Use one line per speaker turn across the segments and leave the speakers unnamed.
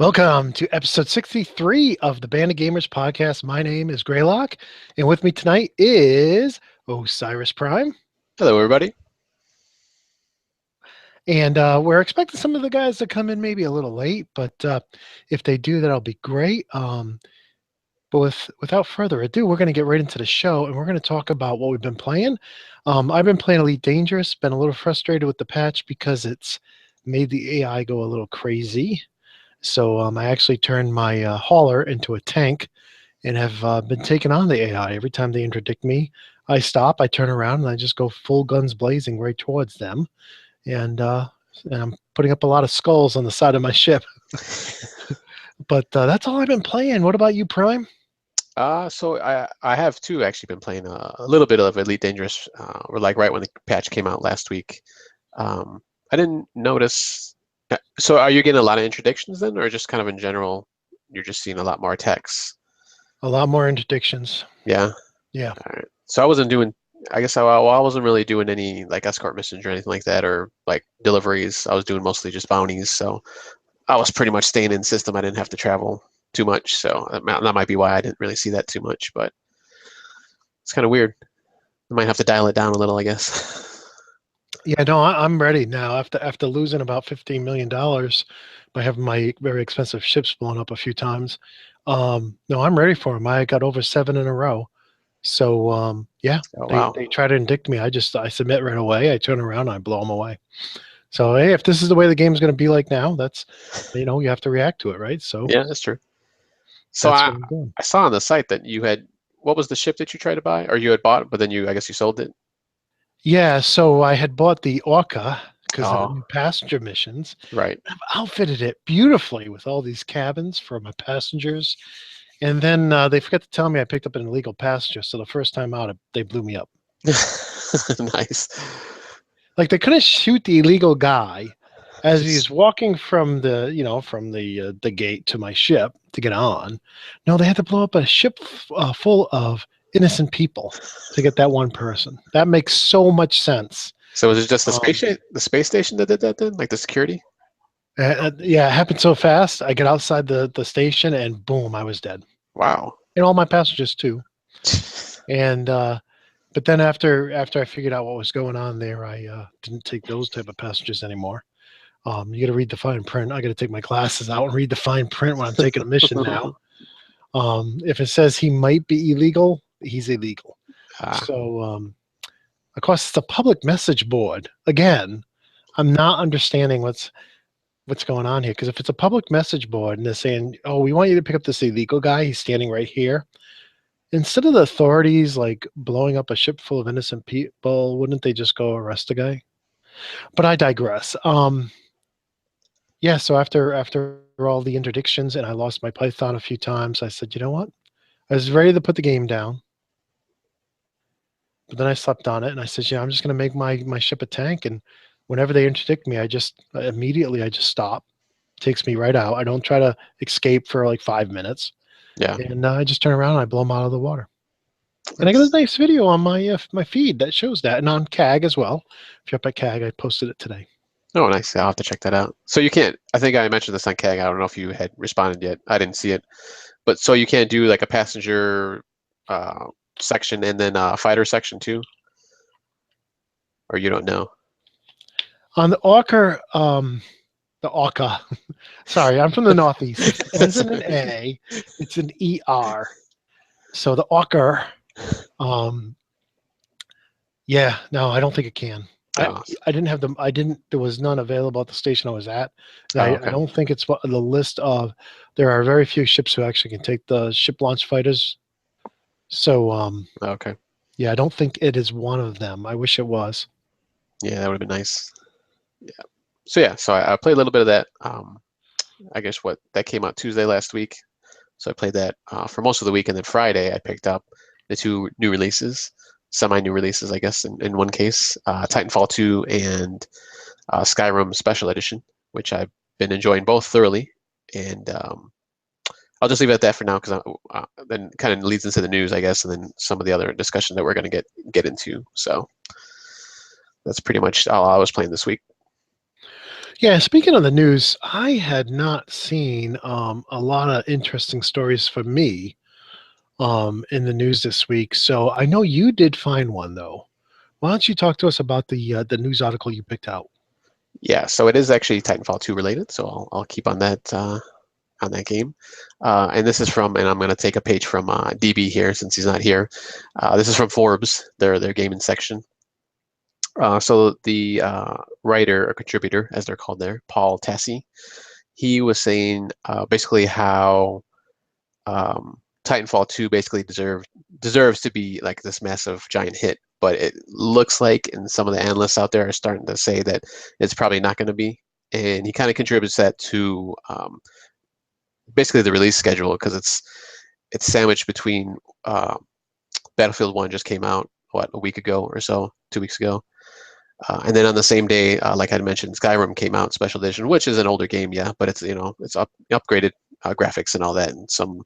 Welcome to episode 63 of the Band of Gamers podcast. My name is Greylock, and with me tonight is Osiris Prime.
Hello, everybody.
And we're expecting some of the guys to come in maybe a little late, but if they do, that'll be great. But without further ado, we're going to get right into the show, and we're going to talk about what we've been playing. I've been playing Elite Dangerous, been a little frustrated with the patch because it's made the AI go a little crazy. So I actually turned my hauler into a tank and have been taking on the AI. Every time they interdict me, I stop, I turn around, and I just go full guns blazing right towards them. And I'm putting up a lot of skulls on the side of my ship. But that's all I've been playing. What about you, Prime?
So I have too actually been playing a little bit of Elite Dangerous, or like right when the patch came out last week. I didn't notice. So are you getting a lot of interdictions then, or just kind of in general, you're just seeing a lot more attacks?
A lot more interdictions.
Yeah.
Yeah.
All right. So I wasn't doing. I guess I wasn't really doing any like escort missions or anything like that, or like deliveries. I was doing mostly just bounties. So I was pretty much staying in system. I didn't have to travel too much. So that might be why I didn't really see that too much. But it's kind of weird. I might have to dial it down a little, I guess.
Yeah, no, I'm ready now. After losing about $15 million by having my very expensive ships blown up a few times, no, I'm ready for them. I got over 7 in a row. So yeah,
Oh,
they
wow.
they try to indict me. I submit right away. I turn around and I blow them away. So hey, if this is the way the game's going to be like now, that's you have to react to it, right? So
Yeah, that's true. So
that's
I
what I'm doing.
I saw on the site that you had, what was the ship that you tried to buy, or you had bought, but then I guess you sold it.
Yeah, so I had bought the Orca because of the
Oh,
new passenger missions.
right.
I've outfitted it beautifully with all these cabins for my passengers. And then they forgot to tell me I picked up an illegal passenger. So the first time out, they blew me up.
Nice.
Like they couldn't shoot the illegal guy as he's walking from the gate to my ship to get on. No, they had to blow up a ship full of innocent people to get that one person. That makes so much sense.
So was it just
Um,
the space station that did that then, like the security?
yeah, it happened so fast. I get outside the station and boom, I was dead,
Wow.
and all my passengers too. And but then after I figured out what was going on there, I didn't take those type of passengers anymore. You got to read the fine print. I got to take my glasses out and read the fine print when I'm taking a mission now. If it says he might be illegal, he's illegal.
Ah,
So, of course, it's a public message board. Again, I'm not understanding what's going on here because if it's a public message board and they're saying, "Oh, we want you to pick up this illegal guy. He's standing right here," instead of the authorities like blowing up a ship full of innocent people, wouldn't they just go arrest the guy? But I digress. Yeah, so after all the interdictions and I lost my Python a few times, I said, you know what? I was ready to put the game down, but then I slept on it and I said, yeah, I'm just gonna make my ship a tank. And whenever they interdict me, I just immediately I just stop. Takes me right out. I don't try to escape for like 5 minutes,
yeah.
and I just turn around and I blow them out of the water. And I got a
That's,
nice video on my feed that shows that, and on CAG as well. If you're up at CAG, I posted it today.
oh, nice. I'll have to check that out. So you can't, I think I mentioned this on CAG. I don't know if you had responded yet. I didn't see it. But so you can't do like a passenger uh, section and then a fighter section too? Or you don't know?
On the Orca, the Orca. Sorry, I'm from the Northeast. It ends in an A. It's an ER. So the Orca. Um, yeah, no, I don't think it can. I
Oh,
I didn't have them. I didn't. There was none available at the station I was at. And
oh,
I
okay.
don't think it's the list of. There are very few ships who actually can take the ship launch fighters. So
Okay.
yeah, I don't think it is one of them. I wish it was.
Yeah, that would have been nice. Yeah. So yeah, so I played a little bit of that. I guess what that came out Tuesday last week. So I played that for most of the week, and then Friday I picked up the two new releases, semi-new releases, I guess, in one case, Titanfall 2 and Skyrim Special Edition, which I've been enjoying both thoroughly. And I'll just leave it at that for now because then kind of leads into the news, I guess, and then some of the other discussion that we're going to get into. So that's pretty much all I was playing this week.
Yeah, speaking of the news, I had not seen a lot of interesting stories for me in the news this week. So I know you did find one though. Why don't you talk to us about the news article you picked out?
Yeah, so it is actually Titanfall 2 related, so I'll keep on that game. And this is from, and I'm going to take a page from DB here since he's not here. This is from Forbes, their gaming section. So the writer or contributor, as they're called there, Paul Tassi, he was saying basically how Titanfall 2 basically deserves to be like this massive giant hit, but it looks like, and some of the analysts out there are starting to say that it's probably not going to be. And he kind of contributes that to basically the release schedule because it's sandwiched between Battlefield 1 just came out a week ago or so, 2 weeks ago. And then on the same day, like I mentioned, Skyrim came out special edition, which is an older game, yeah, but it's it's upgraded graphics and all that, and some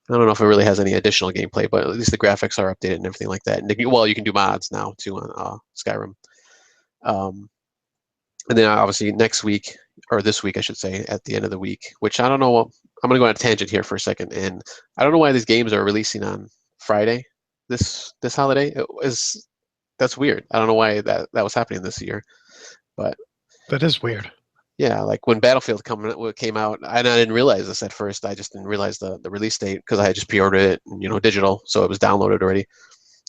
I don't know if it really has any additional gameplay, but at least the graphics are updated and everything like that. And well, you can do mods now too on Skyrim. Um, and then obviously next week, or this week, I should say, at the end of the week, which I don't know. I'm going to go on a tangent here for a second, and I don't know why these games are releasing on Friday this holiday. That's weird. I don't know why that was happening this year, but
That is weird.
yeah, like when Battlefield came out, and I didn't realize this at first. I just didn't realize the release date because I had just pre-ordered it, digital, so it was downloaded already.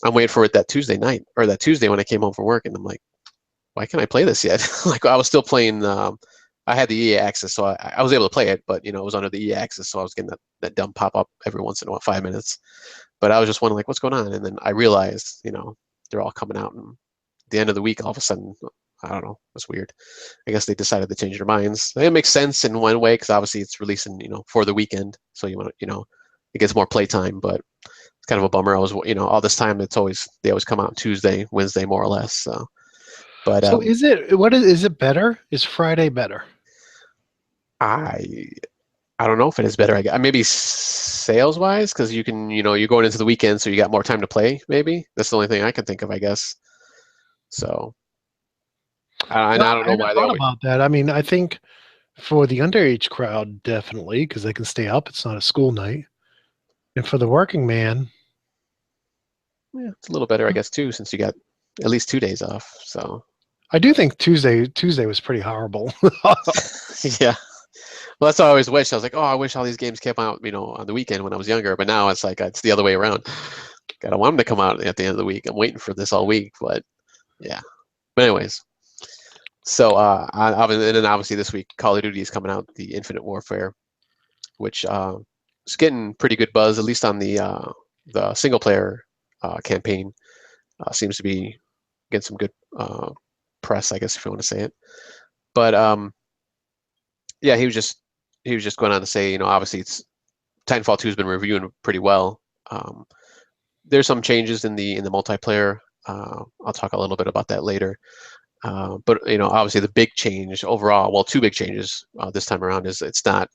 I'm waiting for it that Tuesday night or that Tuesday when I came home from work, and I'm like, why can't I play this yet? Like I was still playing. I had the EA access, so I was able to play it, but it was under the EA access, so I was getting that dumb pop up every once in a while, 5 minutes. But I was just wondering like, what's going on? And then I realized, they're all coming out, and at the end of the week, all of a sudden, I don't know, it's weird. I guess they decided to change their minds. It makes sense in one way because obviously it's releasing, for the weekend, so you want to, it gets more playtime, but it's kind of a bummer. I was, all this time they always come out Tuesday, Wednesday, more or less. So, but
So is it better? Is Friday better?
I I don't know if it is better. Maybe sales wise because you can, you're going into the weekend, so you got more time to play. Maybe that's the only thing I can think of, I guess. So, and
Well,
I don't
I
know
hadn't
why they
thought
always.
about that. I mean, I think for the underage crowd, definitely, because they can stay up. It's not a school night. And for the working man,
Yeah, it's a little better, I guess, too, since you got at least 2 days off. So,
I do think Tuesday was pretty horrible.
yeah. Well, that's what I always wish. I was like, oh, I wish all these games came out, on the weekend when I was younger. But now it's like it's the other way around. God, I want them to come out at the end of the week. I'm waiting for this all week, but yeah. But anyways, so and then obviously this week, Call of Duty is coming out, the Infinite Warfare, which is getting pretty good buzz, at least on the single player campaign. Seems to be getting some good press, I guess, if you want to say it. But yeah, he was just going on to say, obviously it's Titanfall 2 has been reviewing pretty well. Um, there's some changes in the multiplayer. I'll talk a little bit about that later. But obviously the big change overall, well, two big changes this time around is it's not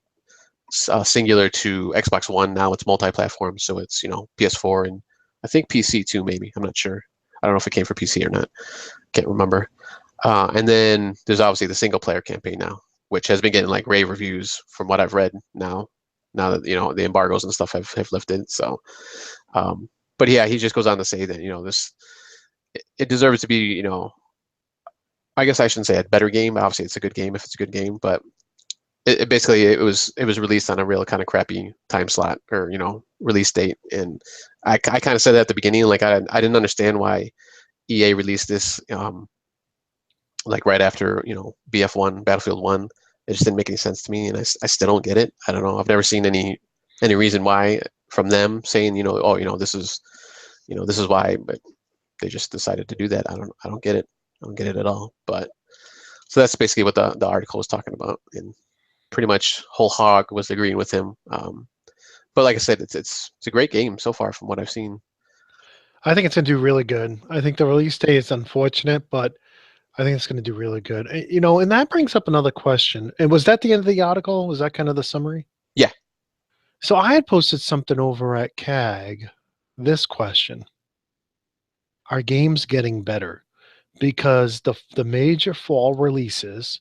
singular to Xbox One. Now it's multi-platform, so it's PS4 and I think PC too. Maybe I'm not sure. I don't know if it came for PC or not. Can't remember. And then there's obviously the single player campaign now, which has been getting like rave reviews from what I've read now. Now that the embargoes and stuff have lifted. So, but yeah, he just goes on to say that this it deserves to be I guess I shouldn't say a better game. Obviously, it's a good game if it's a good game, but it basically it was released on a real kind of crappy time slot or release date, and I kind of said that at the beginning, like I didn't understand why EA released this like right after BF1 Battlefield 1. It just didn't make any sense to me, and I still don't get it. I don't know. I've never seen any reason why from them saying oh this is why, but they just decided to do that. I don't get it. I don't get it at all. But so that's basically what the article was talking about, and pretty much whole hog was agreeing with him. But like I said, it's a great game so far from what I've seen.
I think it's going to do really good. I think the release date is unfortunate, but I think it's going to do really good. And that brings up another question. And was that the end of the article? Was that kind of the summary?
Yeah.
So I had posted something over at CAG. This question: are games getting better? Because the major fall releases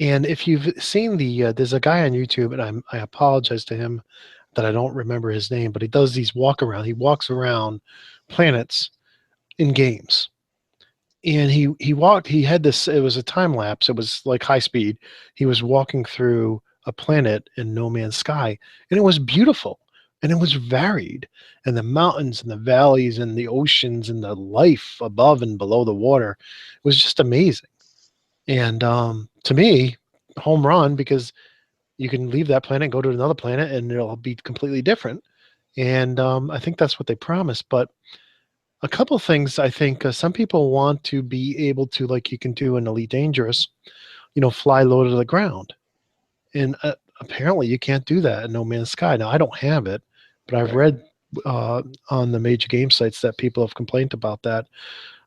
And if you've seen there's a guy on YouTube, and I apologize to him that I don't remember his name, but he does these walk around. He walks around planets in games, and he walked. He had this. It was a time lapse. It was like high speed. He was walking through a planet in No Man's Sky, and it was beautiful, and it was varied, and the mountains and the valleys and the oceans and the life above and below the water was just amazing. And to me, home run, because you can leave that planet and go to another planet and it'll be completely different. And I think that's what they promised. But a couple of things, I think some people want to be able to, like you can do in Elite Dangerous, fly low to the ground. And apparently you can't do that in No Man's Sky. Now, I don't have it, but I've
Right.
read on the major game sites that people have complained about that.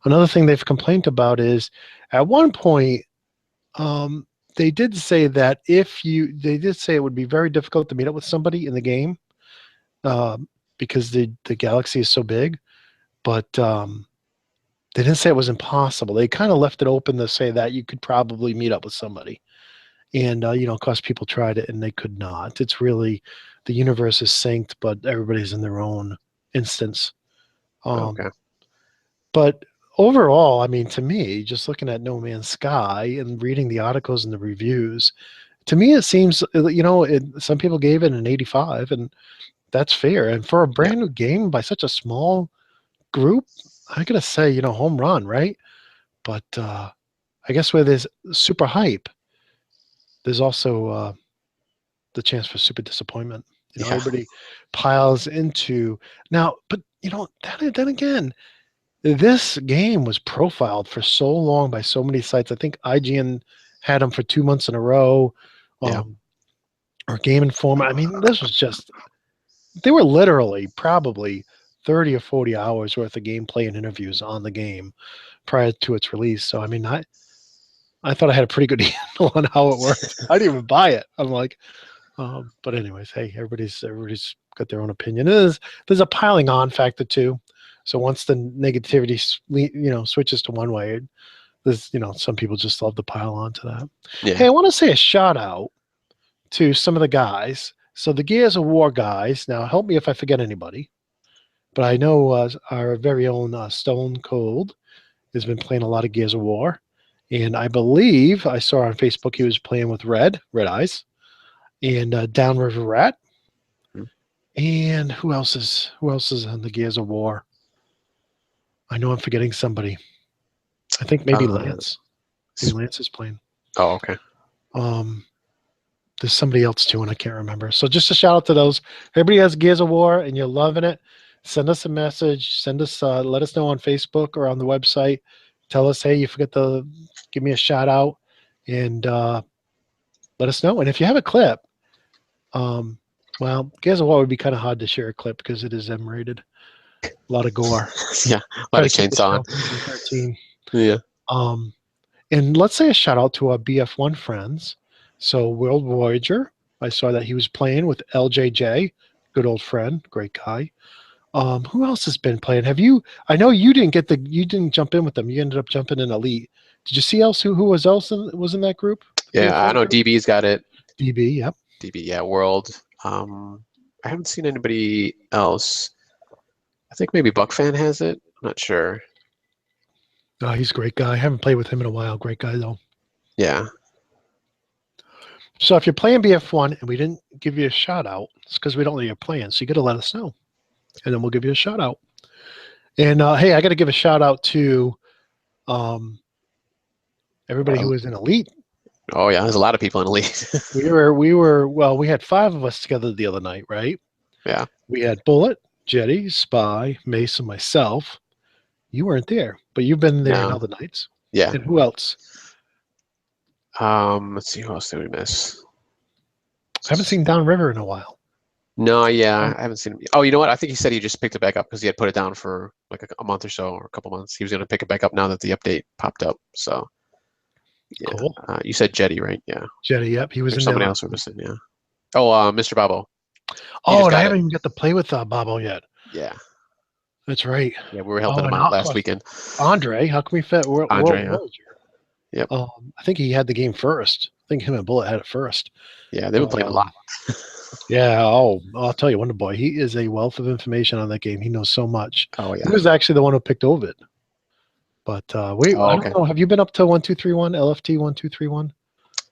Another thing they've complained about is at one point, um, they did say that they did say it would be very difficult to meet up with somebody in the game, because the galaxy is so big. But they didn't say it was impossible. They kind of left it open to say that you could probably meet up with somebody. And of course, people tried it and they could not. It's really the universe is synced, but everybody's in their own instance. Um,
Okay.
but overall, I mean, to me, just looking at No Man's Sky and reading the articles and the reviews, to me, it seems, some people gave it an 85, and that's fair. And for a
Yeah.
brand new game by such a small group, I gotta say, home run, right? But I guess where there's super hype, there's also the chance for super disappointment.
Yeah.
Everybody piles into now, but then again, this game was profiled for so long by so many sites. I think IGN had them for 2 months in a row,
Yeah.
um, or Game Informer. I mean, this was just, they were literally probably 30 or 40 hours worth of gameplay and interviews on the game prior to its release. So, I mean, I thought I had a pretty good handle on how it worked. I didn't even buy it. I'm like, but anyways, hey, everybody's got their own opinion. There's a piling on factor too. So once the negativity, switches to one way, there's, some people just love to pile on to that. Hey,
Yeah.
I want to say a shout out to some of the guys. So the Gears of War guys. Now, help me if I forget anybody, but I know our very own Stone Cold has been playing a lot of Gears of War, and I believe I saw on Facebook he was playing with Red Eyes, and Downriver Rat.
Mm.
And who else is on the Gears of War? I know I'm forgetting somebody. I think maybe Lance. Maybe
s-
Lance is playing.
oh, okay.
Um, there's somebody else too, and I can't remember. So just a shout out to those. Everybody has Gears of War, and you're loving it. Send us a message. Let us know on Facebook or on the website. Tell us, hey, you forget to give me a shout out, and let us know. And if you have a clip, um, well, Gears of War would be kind of hard to share a clip because it is M-rated. A lot of gore.
Yeah. A
Try
lot
to
of
keep the
chainsaw.
show PG-13.
Yeah.
Um, and let's say a shout out to our BF1 friends. So World Voyager, I saw that he was playing with LJJ, good old friend, great guy. Who else has been playing? I know you didn't jump in with them. You ended up jumping in Elite. Did you see who was in that group? The
Yeah. I
BF1
know
group?
DB's got it.
DB, yep.
DB. Yeah. World. I haven't seen anybody else. I think maybe Buckfan has it. I'm not sure.
Oh, he's a great guy. I haven't played with him in a while. Great guy though.
Yeah.
So if you're playing BF1 and we didn't give you a shout out, it's because we don't know you're playing. So you got to let us know, and then we'll give you a shout out. And hey, I got to give a shout out to um, everybody who was in Elite.
Oh yeah. There's a lot of people in Elite.
We had 5 of us together the other night, right?
Yeah.
We had Bullet, Jetty, Spy, Mace, and myself. You weren't there, but you've been there in
No.
other nights.
Yeah.
And who else?
Let's see. Who else did we miss?
I haven't seen Downriver in a while.
No, yeah, I haven't seen him. Oh, you know what? I think he said he just picked it back up because he had put it down for like a month or so, or a couple months. He was going to pick it back up now that the update popped up. So, yeah.
Cool.
You said Jetty, right? Yeah.
Jetty, yep, he was
There's
in there.
somebody else we're missing. Yeah. Oh, Mr. Babo.
Oh, and I
got
haven't
it.
even got to play with Bobo yet.
Yeah.
That's right.
Yeah, we were helping him
and
out
of
last
course,
weekend.
Andre, how come we fit World
Andre, yeah.
Voyager?
Yep.
I think he had the game first. think him and Bullet had it first.
Yeah, they've been playing a lot.
Yeah. Oh, I'll tell you, Wonder Boy. He is a wealth of information on that game. He knows so much.
Oh
He
yeah.
was actually the one who picked Ovid. But wait,
Oh
I
okay.
don't know. Have you been up to 1231 LFT 1231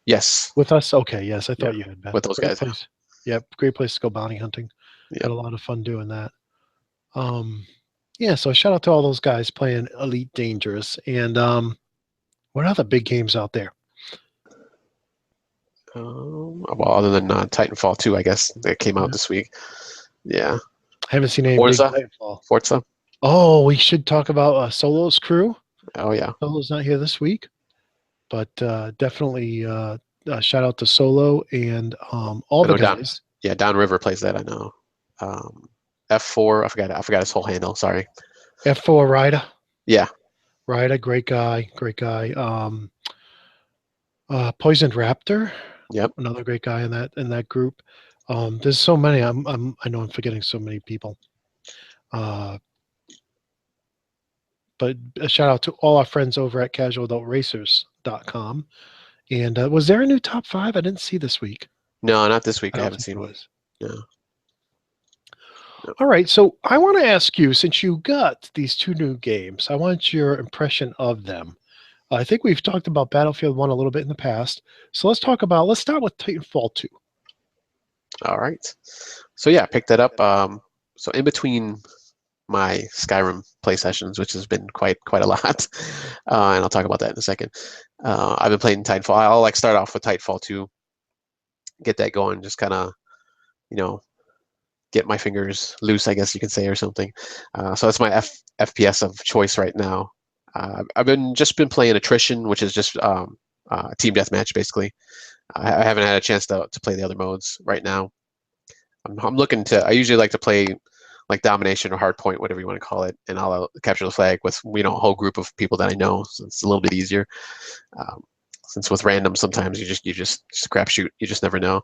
Yes.
with us? Okay. Yes, I
Yeah.
thought you had been.
With those
Great
guys. Yeah.
place. Yeah, great place to go bounty hunting.
Yeah.
Had a lot of fun doing that. Yeah. So shout out to all those guys playing Elite Dangerous. And what other big games out there?
Well, other than Titanfall 2, I guess that came out
Yeah.
this week. Yeah.
I haven't seen any big
Forza.
Titanfall.
Forza.
Oh, we should talk about Solo's crew.
Oh yeah.
Solo's not here this week, but definitely shout out to Solo and all
I
the
know Down.
guys.
Yeah, Downriver plays that. I know. F4. I forgot his whole handle. Sorry.
F4 Ryder.
Yeah.
Ryder, great guy, great guy. Poisoned Raptor,
Yep.
another great guy in that group. There's so many. I know I'm forgetting so many people. But a shout out to all our friends over at casualadultracers.com. And was there a new top 5? I didn't see this week.
No, not this week. I
don't
haven't
think
seen
there
one.
was.
No.
All right, so I want to ask you, since you got these 2 new games, I want your impression of them. I think we've talked about Battlefield 1 a little bit in the past. So let's start with Titanfall 2.
All right. So yeah, I picked that up. So in between my Skyrim play sessions, which has been quite a lot, and I'll talk about that in a second. I've been playing Titanfall. I'll like start off with Titanfall 2, get that going, just kind of, you know, get my fingers loose, I guess you can say, or something. So that's my FPS of choice right now. I've just been playing attrition, which is just team deathmatch basically. I haven't had a chance to play the other modes right now. I'm looking to. I usually like to play like domination or hardpoint, whatever you want to call it, and I'll capture the flag with a whole group of people that I know. So it's a little bit easier. Since with random, sometimes it's a crapshoot. You just never know.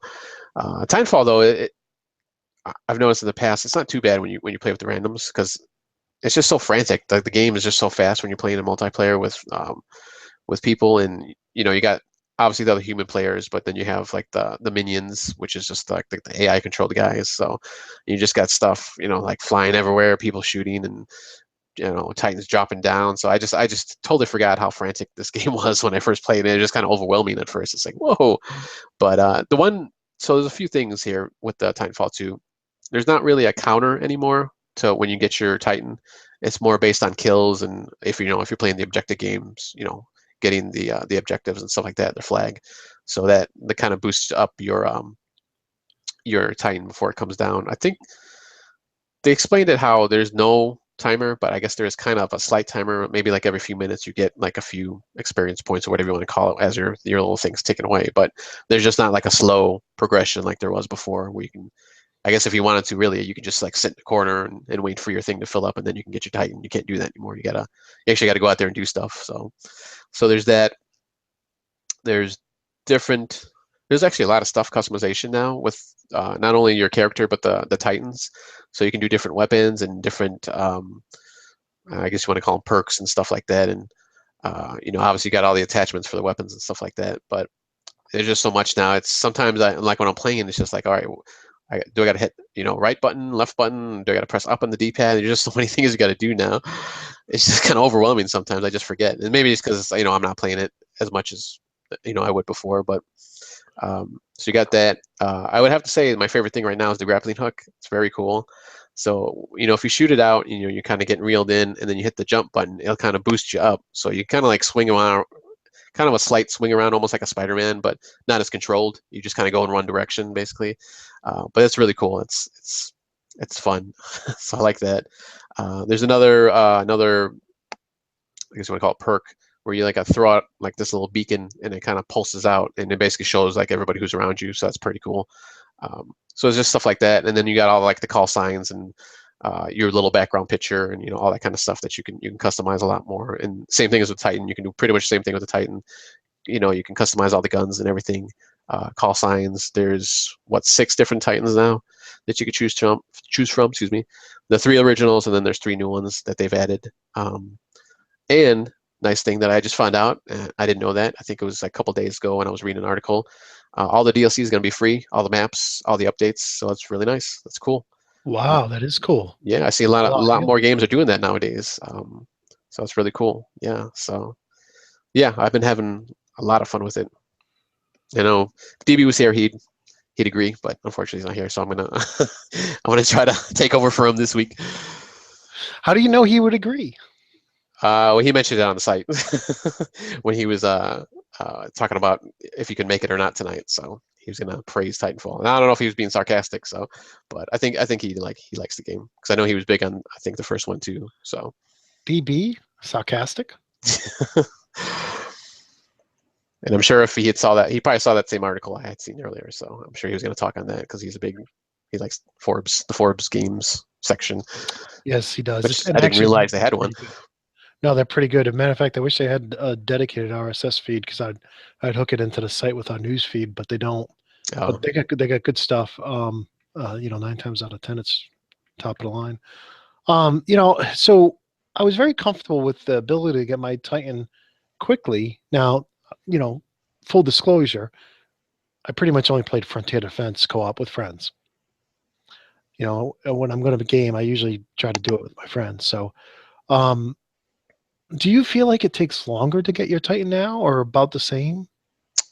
Titanfall though, I've noticed in the past, it's not too bad when you play with the randoms because it's just so frantic. The game is just so fast when you're playing a multiplayer with people, and you got obviously the other human players, but then you have like the minions, which is just like the AI controlled guys. So you just got stuff like flying everywhere, people shooting, and Titans dropping down. So I just totally forgot how frantic this game was when I first played it. It was just kind of overwhelming at first. It's like whoa, but so there's a few things here with the Titanfall 2. There's not really a counter anymore to when you get your Titan. It's more based on kills, and if you're playing the objective games, getting the objectives and stuff like that, the flag, so that kind of boosts up your Titan before it comes down. I think they explained it how there's no timer, but I guess there is kind of a slight timer. Maybe like every few minutes you get like a few experience points or whatever you want to call it as your little thing's taken away. But there's just not like a slow progression like there was before, where you can. I guess if you wanted to, really, you could just like sit in the corner and wait for your thing to fill up, and then you can get your Titan. You can't do that anymore. You actually got to go out there and do stuff. So there's that. There's different. There's actually a lot of stuff customization now with not only your character but the Titans. So you can do different weapons and different. I guess you want to call them perks and stuff like that. And obviously you got all the attachments for the weapons and stuff like that. But there's just so much now. It's sometimes like when I'm playing, it's just like, all right. I got to hit, right button, left button? Do I got to press up on the D-pad? There's just so many things you got to do now. It's just kind of overwhelming sometimes. I just forget, and maybe it's because I'm not playing it as much as I would before. But so you got that. I would have to say my favorite thing right now is the grappling hook. It's very cool. So if you shoot it out, you're kind of getting reeled in, and then you hit the jump button, it'll kind of boost you up. So you kind of like swing around. Kind of a slight swing around, almost like a Spider-Man, but not as controlled. You just kind of go in one direction, basically. But it's really cool. It's fun. So I like that. There's another I guess you want to call it perk, where you like throw out like this little beacon, and it kind of pulses out, and it basically shows like everybody who's around you. So that's pretty cool. So it's just stuff like that, and then you got all like the call signs and your little background picture and all that kind of stuff that you can customize a lot more. And same thing as with Titan, you can do pretty much the same thing with the Titan. You can customize all the guns and everything. Call signs. There's 6 different Titans now that you could choose from. Excuse me, the 3 originals, and then there's 3 new ones that they've added. And nice thing that I just found out. I didn't know that. I think it was like a couple days ago when I was reading an article. All the DLC is going to be free, all the maps, all the updates. So that's really nice. That's cool.
Wow, that is cool.
Yeah, I see a
A lot,
lot
yeah.
more games are doing that nowadays. So it's really cool. Yeah. So yeah, I've been having a lot of fun with it. You know, if DB was here, he'd agree, but unfortunately he's not here. So I'm gonna I'm gonna try to take over for him this week.
How do you know he would agree?
Well, he mentioned it on the site when he was talking about if you can make it or not tonight. So he was gonna praise Titanfall, and I don't know if he was being sarcastic. So, but I think he likes the game because I know he was big on I think the first one too. So,
DB sarcastic.
and I'm sure if he had saw that, he probably saw that same article I had seen earlier. So I'm sure he was gonna talk on that because he likes the Forbes games section,
Yes, he does.
which
And
I didn't
actually,
realize they had one.
no, they're pretty good. As a matter of fact, I wish they had a dedicated RSS feed because I'd hook it into the site with our news feed, but they don't. But they got good stuff. 9 times out of 10, it's top of the line. So I was very comfortable with the ability to get my Titan quickly. Now, full disclosure, I pretty much only played Frontier Defense co-op with friends. When I'm going to game, I usually try to do it with my friends. So, do you feel like it takes longer to get your Titan now, or about the same?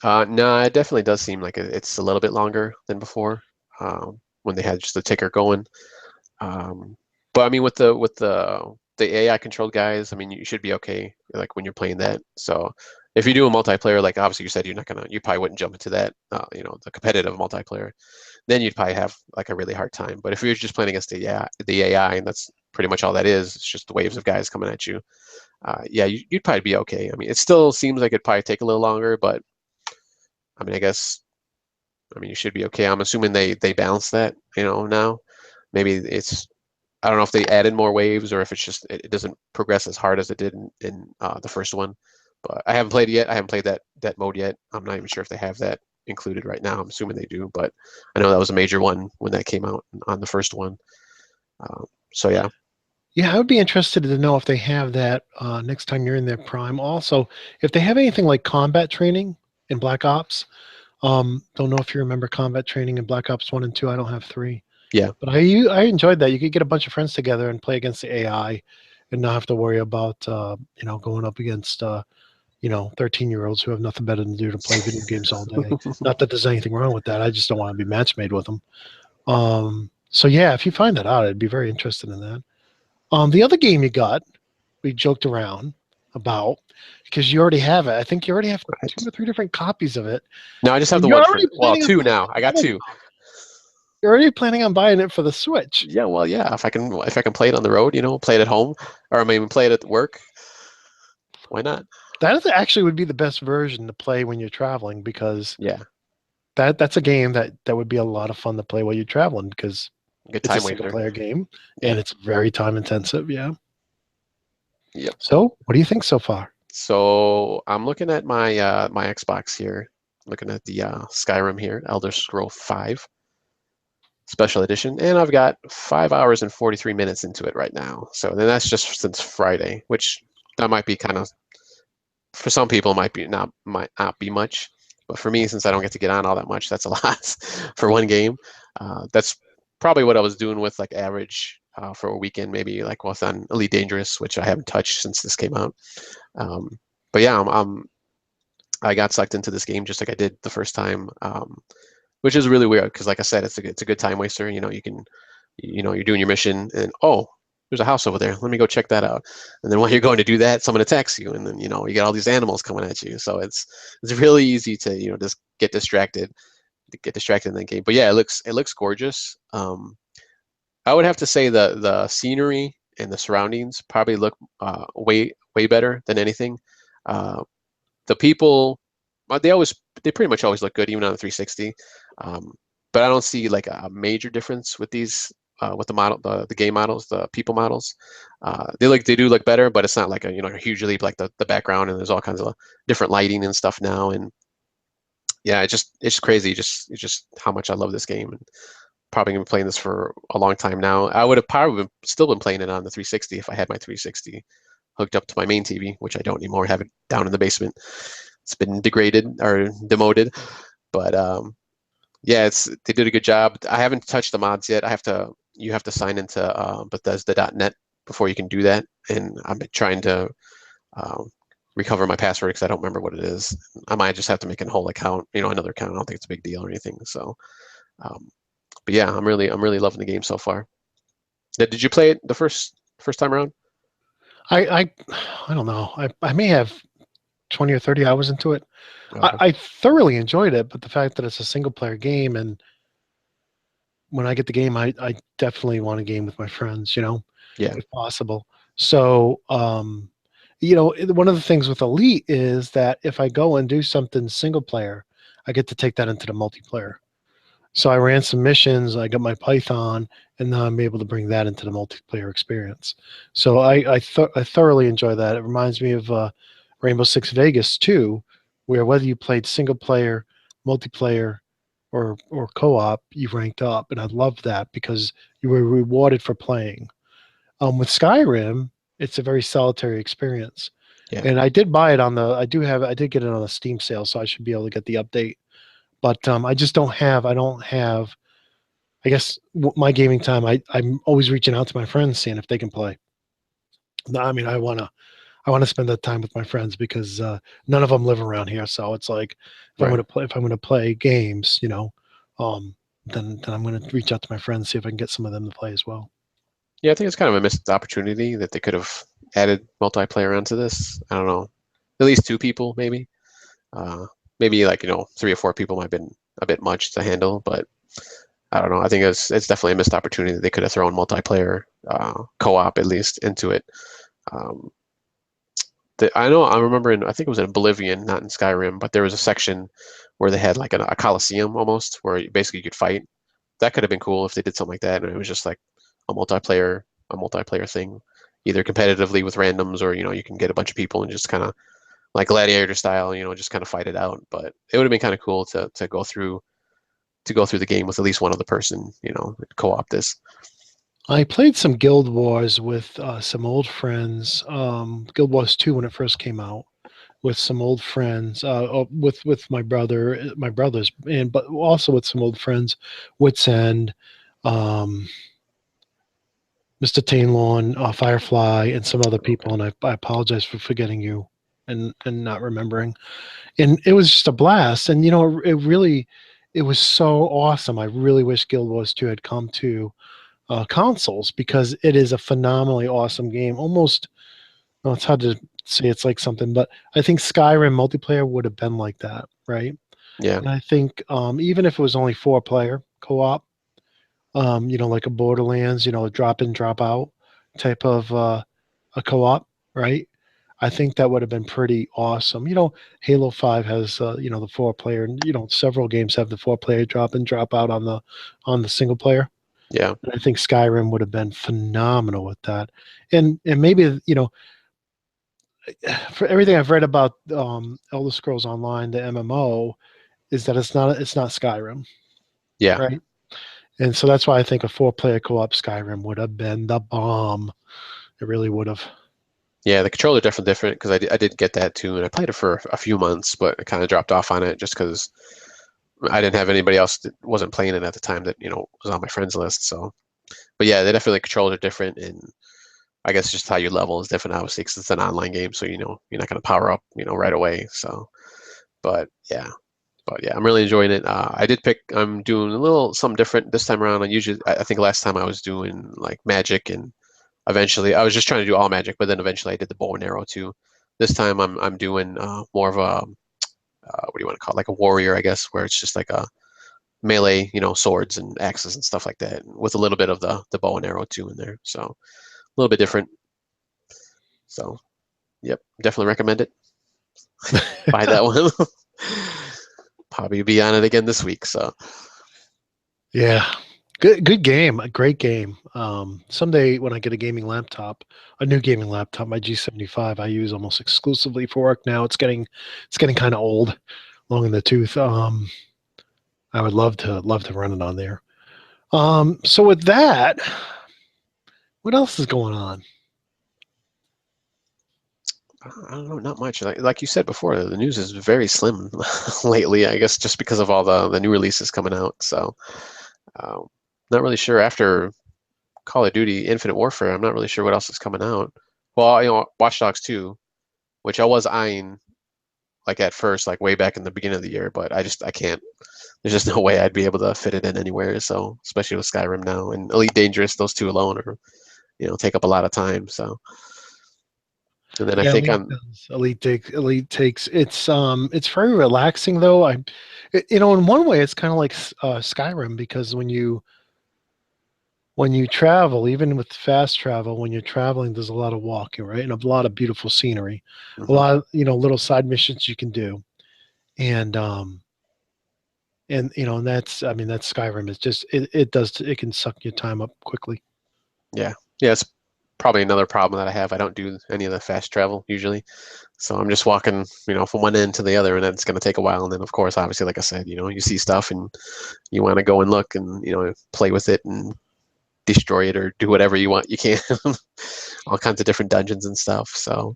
No, it definitely does seem like it's a little bit longer than before when they had just the ticker going. But I mean, with the AI controlled guys, I mean, you should be okay. Like when you're playing that. So if you do a multiplayer, like obviously you said, you probably wouldn't jump into that. The competitive multiplayer, then you'd probably have like a really hard time. But if you're just playing against the AI, and that's pretty much all that is, it's just the waves of guys coming at you. Yeah, you'd probably be okay. I mean, it still seems like it'd probably take a little longer, but I mean, you should be okay. I'm assuming they balance that, now. Maybe I don't know if they added more waves or if it's just it doesn't progress as hard as it did in the first one. But I haven't played it yet. I haven't played that mode yet. I'm not even sure if they have that included right now. I'm assuming they do, but I know that was a major one when that came out on the first one. So yeah.
Yeah, I would be interested to know if they have that next time you're in their prime. Also, if they have anything like combat training in Black Ops. Don't know if you remember combat training in Black Ops 1 and 2. I don't have 3.
Yeah.
But I enjoyed that. You could get a bunch of friends together and play against the AI and not have to worry about going up against 13-year-olds who have nothing better to do to play video games all day. Not that there's anything wrong with that. I just don't want to be match made with them. So yeah, if you find that out, I'd be very interested in that. The other game you got, we joked around about because you already have it. I think you already have 2 or 3 different copies of it.
No, I just have the one for 2 now. I got 2.
You're already planning on buying it for the Switch.
Yeah, well, yeah. If I can play it on the road, play it at home, or maybe play it at work, why not?
That actually would be the best version to play when you're traveling because
yeah,
that's a game that would be a lot of fun to play while you're traveling because it's a single player game and it's very time intensive. Yeah.
Yep.
So, what do you think so far?
So I'm looking at my my Xbox here, looking at the Skyrim here, Elder Scroll 5 Special Edition, and I've got 5 hours and 43 minutes into it right now. So then that's just since Friday, which that might be kind of for some people might not be much, but for me, since I don't get to get on all that much, that's a lot for one game. That's probably what I was doing with like average for a weekend, maybe like was on Elite Dangerous, which I haven't touched since this came out. But yeah, I got sucked into this game just like I did the first time, which is really weird because, like I said, it's a good time waster. You can, you're doing your mission and there's a house over there. Let me go check that out. And then while you're going to do that, someone attacks you, and then you get all these animals coming at you. So it's really easy to just get distracted in that game. But yeah, it looks gorgeous. I would have to say the scenery and the surroundings probably look way better than anything. The people, they pretty much always look good, even on the 360. But I don't see like a major difference with these with the game models, the people models. They do look better, but it's not like a huge leap like the background, and there's all kinds of different lighting and stuff now. And yeah, it's crazy, just how much I love this game. And probably been playing this for a long time now. I would have probably still been playing it on the 360 if I had my 360. hooked up to my main TV, which I don't anymore. I have it down in the basement. It's been degraded or demoted, but yeah, they did a good job. I haven't touched the mods yet. You have to sign into Bethesda.net before you can do that, and I'm trying to uh, recover my password because I don't remember what it is. I might just have to make a whole account, another account. I don't think it's a big deal or anything. So, um, but yeah, I'm really loving the game so far. Did you play it the first time around?
I don't know. I may have 20 or 30 hours into it.
Okay.
I thoroughly enjoyed it, but the fact that it's a single player game, and when I get the game, I definitely want a game with my friends,
Yeah.
if possible. So, one of the things with Elite is that if I go and do something single player, I get to take that into the multiplayer. So I ran some missions, I got my Python, and now I'm able to bring that into the multiplayer experience. So I thoroughly enjoy that. It reminds me of Rainbow Six Vegas too, where whether you played single player, multiplayer, or co-op, you ranked up, and I love that because you were rewarded for playing. With Skyrim, it's a very solitary experience,
Yeah.
and I did buy it on the. I did get it on a Steam sale, so I should be able to get the update. But I just don't have. I don't have. I guess my gaming time. I'm always reaching out to my friends, seeing if they can play. No, I mean, I want to spend that time with my friends because none of them live around here. So it's like
Right.
if I'm going to play games, um, then I'm going to reach out to my friends, see if I can get some of them to play as well.
Yeah, I think it's kind of a missed opportunity that they could have added multiplayer onto this. I don't know, at least two people maybe. Uh, Maybe like 3 or 4 people might have been a bit much to handle, but I don't know. I think it's definitely a missed opportunity that they could have thrown multiplayer co-op at least into it. Um, I know I remember I think it was in Oblivion, not in Skyrim, but there was a section where they had like a coliseum almost, where basically you could fight. That could have been cool if they did something like that, and it was just like a multiplayer thing, either competitively with randoms or you can get a bunch of people and just kind of like gladiator style, just kind of fight it out. But it would have been kind of cool to go through the game with at least one other person, co-op this.
I played some Guild Wars with some old friends. Guild Wars 2 when it first came out with some old friends, with my brothers, and but also with some old friends, Wits End, um, Mr. Tainlawn, Firefly, and some other people.
Okay.
And I apologize for forgetting you and not remembering. And it was just a blast. And it was so awesome. I really wish Guild Wars 2 had come to consoles because it is a phenomenally awesome game. Almost, well, it's hard to say it's like something, but I think Skyrim multiplayer would have been like that, right?
Yeah.
And I think even if it was only 4 player co-op, like a Borderlands, a drop in, drop out type of a co-op, right? I think that would have been pretty awesome. Halo 5 has the 4 player, and several games have the 4 player drop in, drop out on the single player.
Yeah.
And I think Skyrim would have been phenomenal with that. And maybe, for everything I've read about Elder Scrolls Online, the MMO, is that it's not Skyrim,
Yeah.
right? And so that's why I think a 4 player co-op Skyrim would have been the bomb. It really would have.
Yeah, the controller definitely different because I did get that too, and I played it for a few months, but I kind of dropped off on it just because I didn't have anybody else that wasn't playing it at the time that was on my friends list. So, but yeah, they definitely controls are different, and I guess just how you level is different, obviously, because it's an online game, so you're not going to power up right away. So, but yeah, I'm really enjoying it. I'm doing a little something different this time around. I think last time I was doing like magic, and eventually I was just trying to do all magic, but then eventually I did the bow and arrow too. This time I'm doing more of a what do you want to call it? Like a warrior, I guess, where it's just like a melee, swords and axes and stuff like that, with a little bit of the bow and arrow too in there. So a little bit different. So yep, definitely recommend it. Buy that one. Probably be on it again this week. So
Yeah. Good game. A great game. Someday when I get a new gaming laptop, my G75, I use almost exclusively for work now. It's getting kind of old, long in the tooth. I would love to run it on there. So with that, what else is going on?
I don't know, not much. Like you said before, the news is very slim lately. I guess just because of all the new releases coming out. So, um, not really sure after Call of Duty Infinite Warfare. I'm not really sure what else is coming out. Well, Watch Dogs 2, which I was eyeing like at first, like way back in the beginning of the year, but I can't. There's just no way I'd be able to fit it in anywhere. So, especially with Skyrim now and Elite Dangerous, those two alone are, take up a lot of time. So, and then I
Yeah,
think
Elite
on,
does. Elite takes it's very relaxing though. In one way it's kind of like Skyrim because when you travel, even with fast travel, when you're traveling, there's a lot of walking, right? And a lot of beautiful scenery, a
Mhm.
lot of, little side missions you can do. And and that's, I mean, that's Skyrim. It's just it can suck your time up quickly.
Yeah, yeah, it's probably another problem that I have. I don't do any of the fast travel usually, so I'm just walking, from one end to the other, and then it's going to take a while. And then, of course, obviously, like I said, you see stuff and you want to go and look and play with it and destroy it or do whatever you want. You can, all kinds of different dungeons and stuff. So,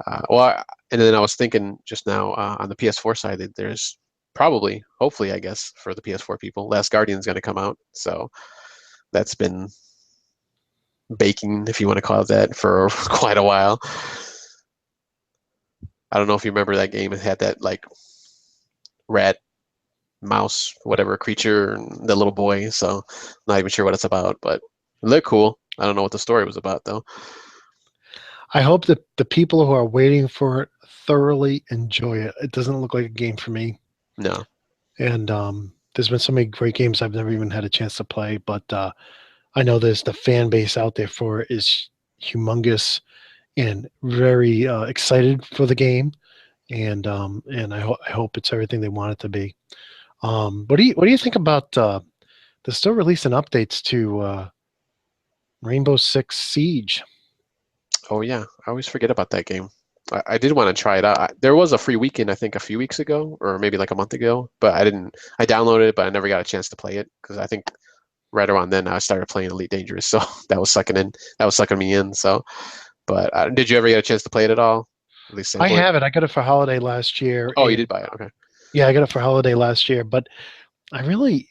and then I was thinking just now on the PS4 side that there's probably, hopefully, I guess, for the PS4 people, Last Guardian's going to come out. So that's been baking, if you want to call it that, for quite a while. I don't know if you remember that game. It had that like rat, mouse, whatever creature, and the little boy. So not even sure what it's about, but it looked cool. I don't know what the story was about though.
I hope that the people who are waiting for it thoroughly enjoy it. It doesn't look like a game for me.
No.
And there's been so many great games I've never even had a chance to play, but I know there's the fan base out there for it is humongous and very excited for the game, and I hope it's everything they want it to be. What do you think about they're still releasing updates to Rainbow Six Siege?
Oh yeah, I always forget about that game. I did want to try it out. There was a free weekend, I think, a few weeks ago, or maybe like a month ago, but I didn't. I downloaded it, but I never got a chance to play it because I think right around then I started playing Elite Dangerous, so that was sucking me in. So, but did you ever get a chance to play it at all? At least
I
sample it?
have it. I got it for holiday last year,
Oh, you
and
did buy it. Okay.
yeah, I got it for holiday last year. But I really,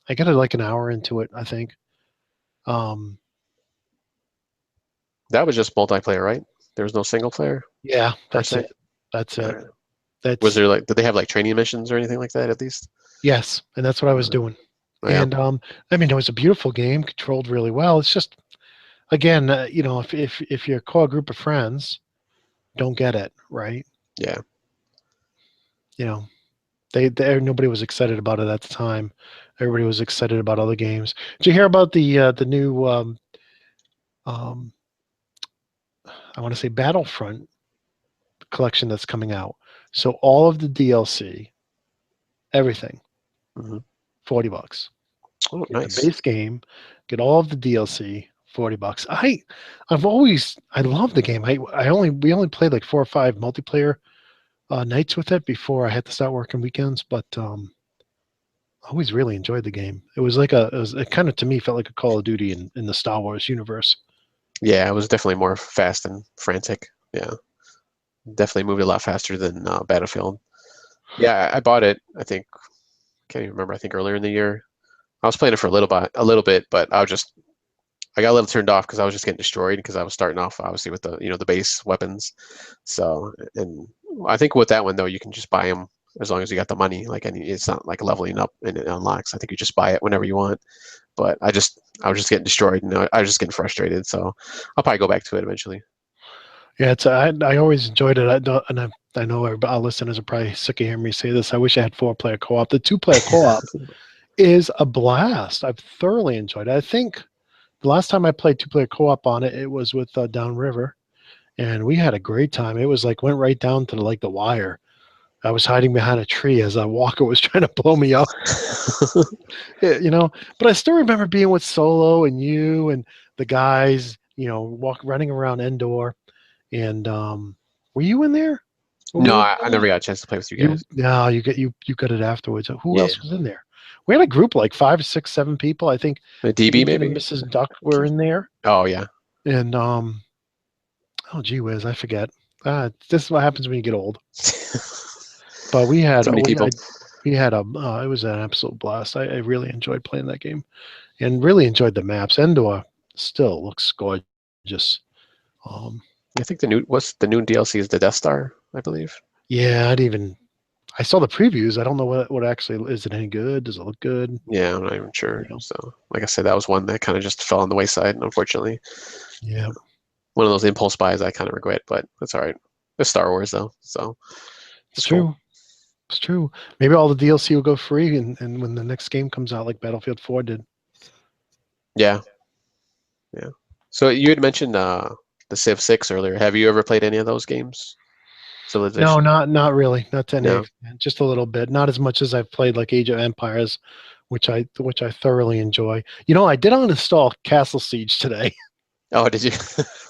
I got it like an hour into it, I think. Um,
That was just multiplayer, right? There was no single player
yeah,
per
that's
se.
it. That's
All
it.
right. Was
That's
there like, did they have like training missions or anything like that at least?
Yes, and that's what I was doing.
Oh, yeah.
And I mean, it was a beautiful game, controlled really well. It's just, again, if your core group of friends don't get it, right?
Yeah.
You know, they nobody was excited about it at the time. Everybody was excited about other games. Did you hear about the new um, I want to say Battlefront collection that's coming out? So all of the DLC, everything,
Hmm.
$40.
Oh,
Get the
nice.
base game, get all of the DLC, $40. I love the game. We only played like 4 or 5 multiplayer nights with it before I had to start working weekends, but I always really enjoyed the game. It kind of to me felt like a Call of Duty in the Star Wars universe.
Yeah, it was definitely more fast and frantic. Yeah. Definitely moved a lot faster than Battlefield. Yeah, I bought it. I think can't even remember. I think earlier in the year. I was playing it for a little bit, but I got a little turned off because I was just getting destroyed because I was starting off obviously with the base weapons. So, and I think with that one though, you can just buy them as long as you got the money. Like, it's not like leveling up and it unlocks. I think you just buy it whenever you want. But I was just getting destroyed and I was just getting frustrated. So I'll probably go back to it eventually.
Yeah, I always enjoyed it. I know our listeners are probably sick of hearing me say this. I wish I had 4-player co-op. The 2-player co-op is a blast. I've thoroughly enjoyed it. I think the last time I played 2-player co-op on it, it was with Downriver, and we had a great time. It was like went right down to the wire. I was hiding behind a tree as a walker was trying to blow me up. But I still remember being with Solo and you and the guys, running around Endor. And were you in there when we
No,
were
I
doing
never
that?
got a chance to play with you
You
guys.
no, you got it afterwards. Who
Yeah,
else was in there? We had a group like 5, 6, 7 people. I think
the DB
me and
maybe.
Mrs. Duck were in there,
Oh yeah,
and oh gee whiz, I forget. This is what happens when you get old. But we had
Too many people.
we had a it was an absolute blast. I really enjoyed playing that game and really enjoyed the maps. Endor still looks gorgeous. Um,
I think the new DLC is the Death Star, I believe.
yeah, I saw the previews. I don't know what actually is it any good? Does it look good?
Yeah, I'm not even
You
sure.
know,
So, like I said, that was one that kind of just fell on the wayside, unfortunately.
yeah,
One of those impulse buys I kind of regret, but that's all right. It's Star Wars though, so
it's
it's cool.
true. It's true. Maybe all the DLC will go free, and when the next game comes out, like Battlefield 4 did.
Yeah, yeah. So you had mentioned the Civ 6 earlier. Have you ever played any of those games?
No,
Civilization?
not really. Not to any
No.
extent. Just a little bit. Not as much as I've played like Age of Empires, which I thoroughly enjoy. I did uninstall Castle Siege today
Oh, did you?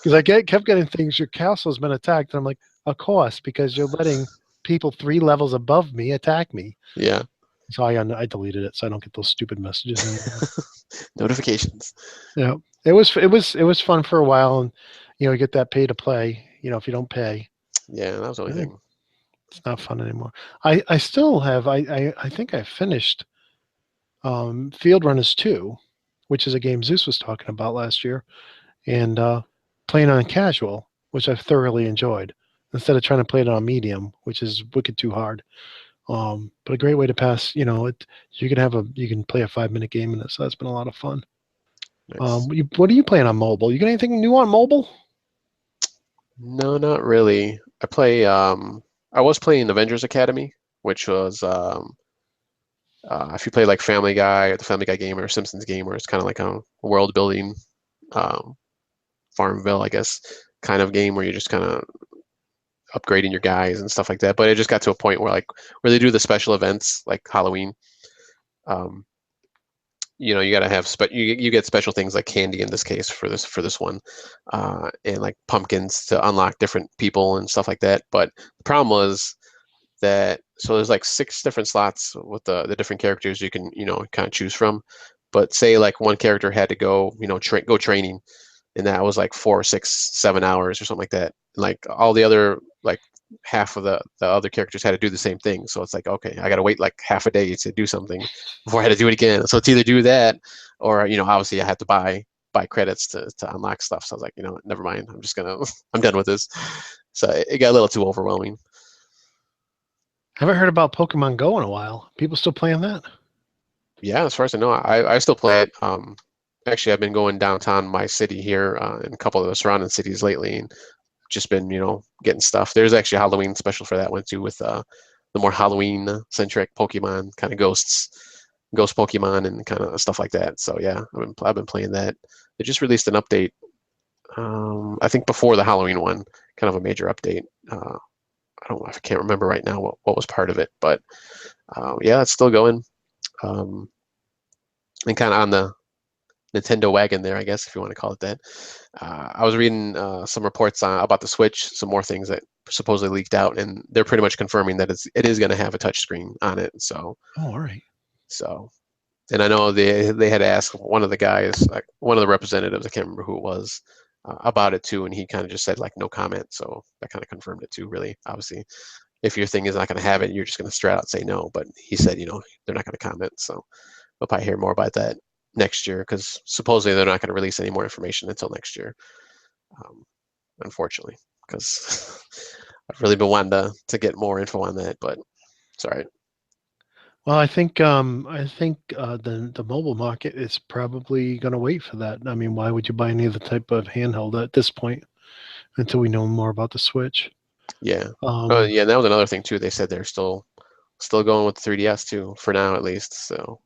because kept getting things. Your castle's been attacked, and I'm like, of course, because you're letting people 3 levels above me attack me.
Yeah.
So I deleted it so I don't get those stupid messages anymore.
Notifications.
Yeah, it was fun for a while, and you get that pay to play. If you don't pay,
Yeah, that was the only
eh,
thing.
it's not fun anymore. I still have I think I finished Field Runners 2, which is a game Zeus was talking about last year, and playing on casual, which I've thoroughly enjoyed, instead of trying to play it on medium, which is wicked too hard. But a great way to pass. You can play a 5-minute game in it, so that's been a lot of fun.
Nice.
What are you playing on mobile? You got anything new on mobile?
No, not really. I was playing Avengers Academy, which was if you play like Family Guy or the Family Guy game or Simpsons game, where it's kind of like a world building um, Farmville, I guess, kind of game where you're just kind of upgrading your guys and stuff like that. But it just got to a point where they do the special events like Halloween. Um, you got to have you get special things like candy in this case for this one, and like pumpkins to unlock different people and stuff like that. But the problem was that there's like 6 different slots with the different characters you can kind of choose from. But say like one character had to go go training, and that was like 4, 6, 7 hours or something like that. And like all the other like half of the other characters had to do the same thing. So it's like, okay, I got to wait like half a day to do something before I had to do it again. So it's either do that or obviously I had to buy credits to unlock stuff. So I was like, never mind. I'm just gonna I'm done with this. So it got a little too overwhelming.
Haven't heard about Pokemon Go in a while. People still playing that?
Yeah, as far as I know, I still play it. Actually, I've been going downtown my city here in a couple of the surrounding cities lately, and just been getting stuff. There's actually a Halloween special for that one too, with the more Halloween centric Pokemon, kind of ghost Pokemon, and kind of stuff like that. So yeah, I've been playing that. They just released an update. I think before the Halloween one, kind of a major update. I don't know, I can't remember right now what was part of it, but yeah, it's still going. Um, and kind of on the Nintendo wagon there, I guess, if you want to call it that. I was reading some reports about the Switch, some more things that supposedly leaked out, and they're pretty much confirming that it is going to have a touchscreen on it. So,
Oh, all right.
so, and I know they had asked one of the guys, like one of the representatives, I can't remember who it was, about it too, and he kind of just said like no comment. So that kind of confirmed it too. Really, obviously, if your thing is not going to have it, you're just going to straight out say no. But he said, they're not going to comment. So we'll probably hear more about that next year because supposedly they're not going to release any more information until next year. Um, Unfortunately, because I've really been wanting to get more info on that, but it's all right.
Well, I think the mobile market is probably going to wait for that. I mean, why would you buy any other type of handheld at this point until we know more about the Switch?
Yeah. Oh,
Um,
yeah. That was another thing too. They said they're still going with the 3DS too for now at least. So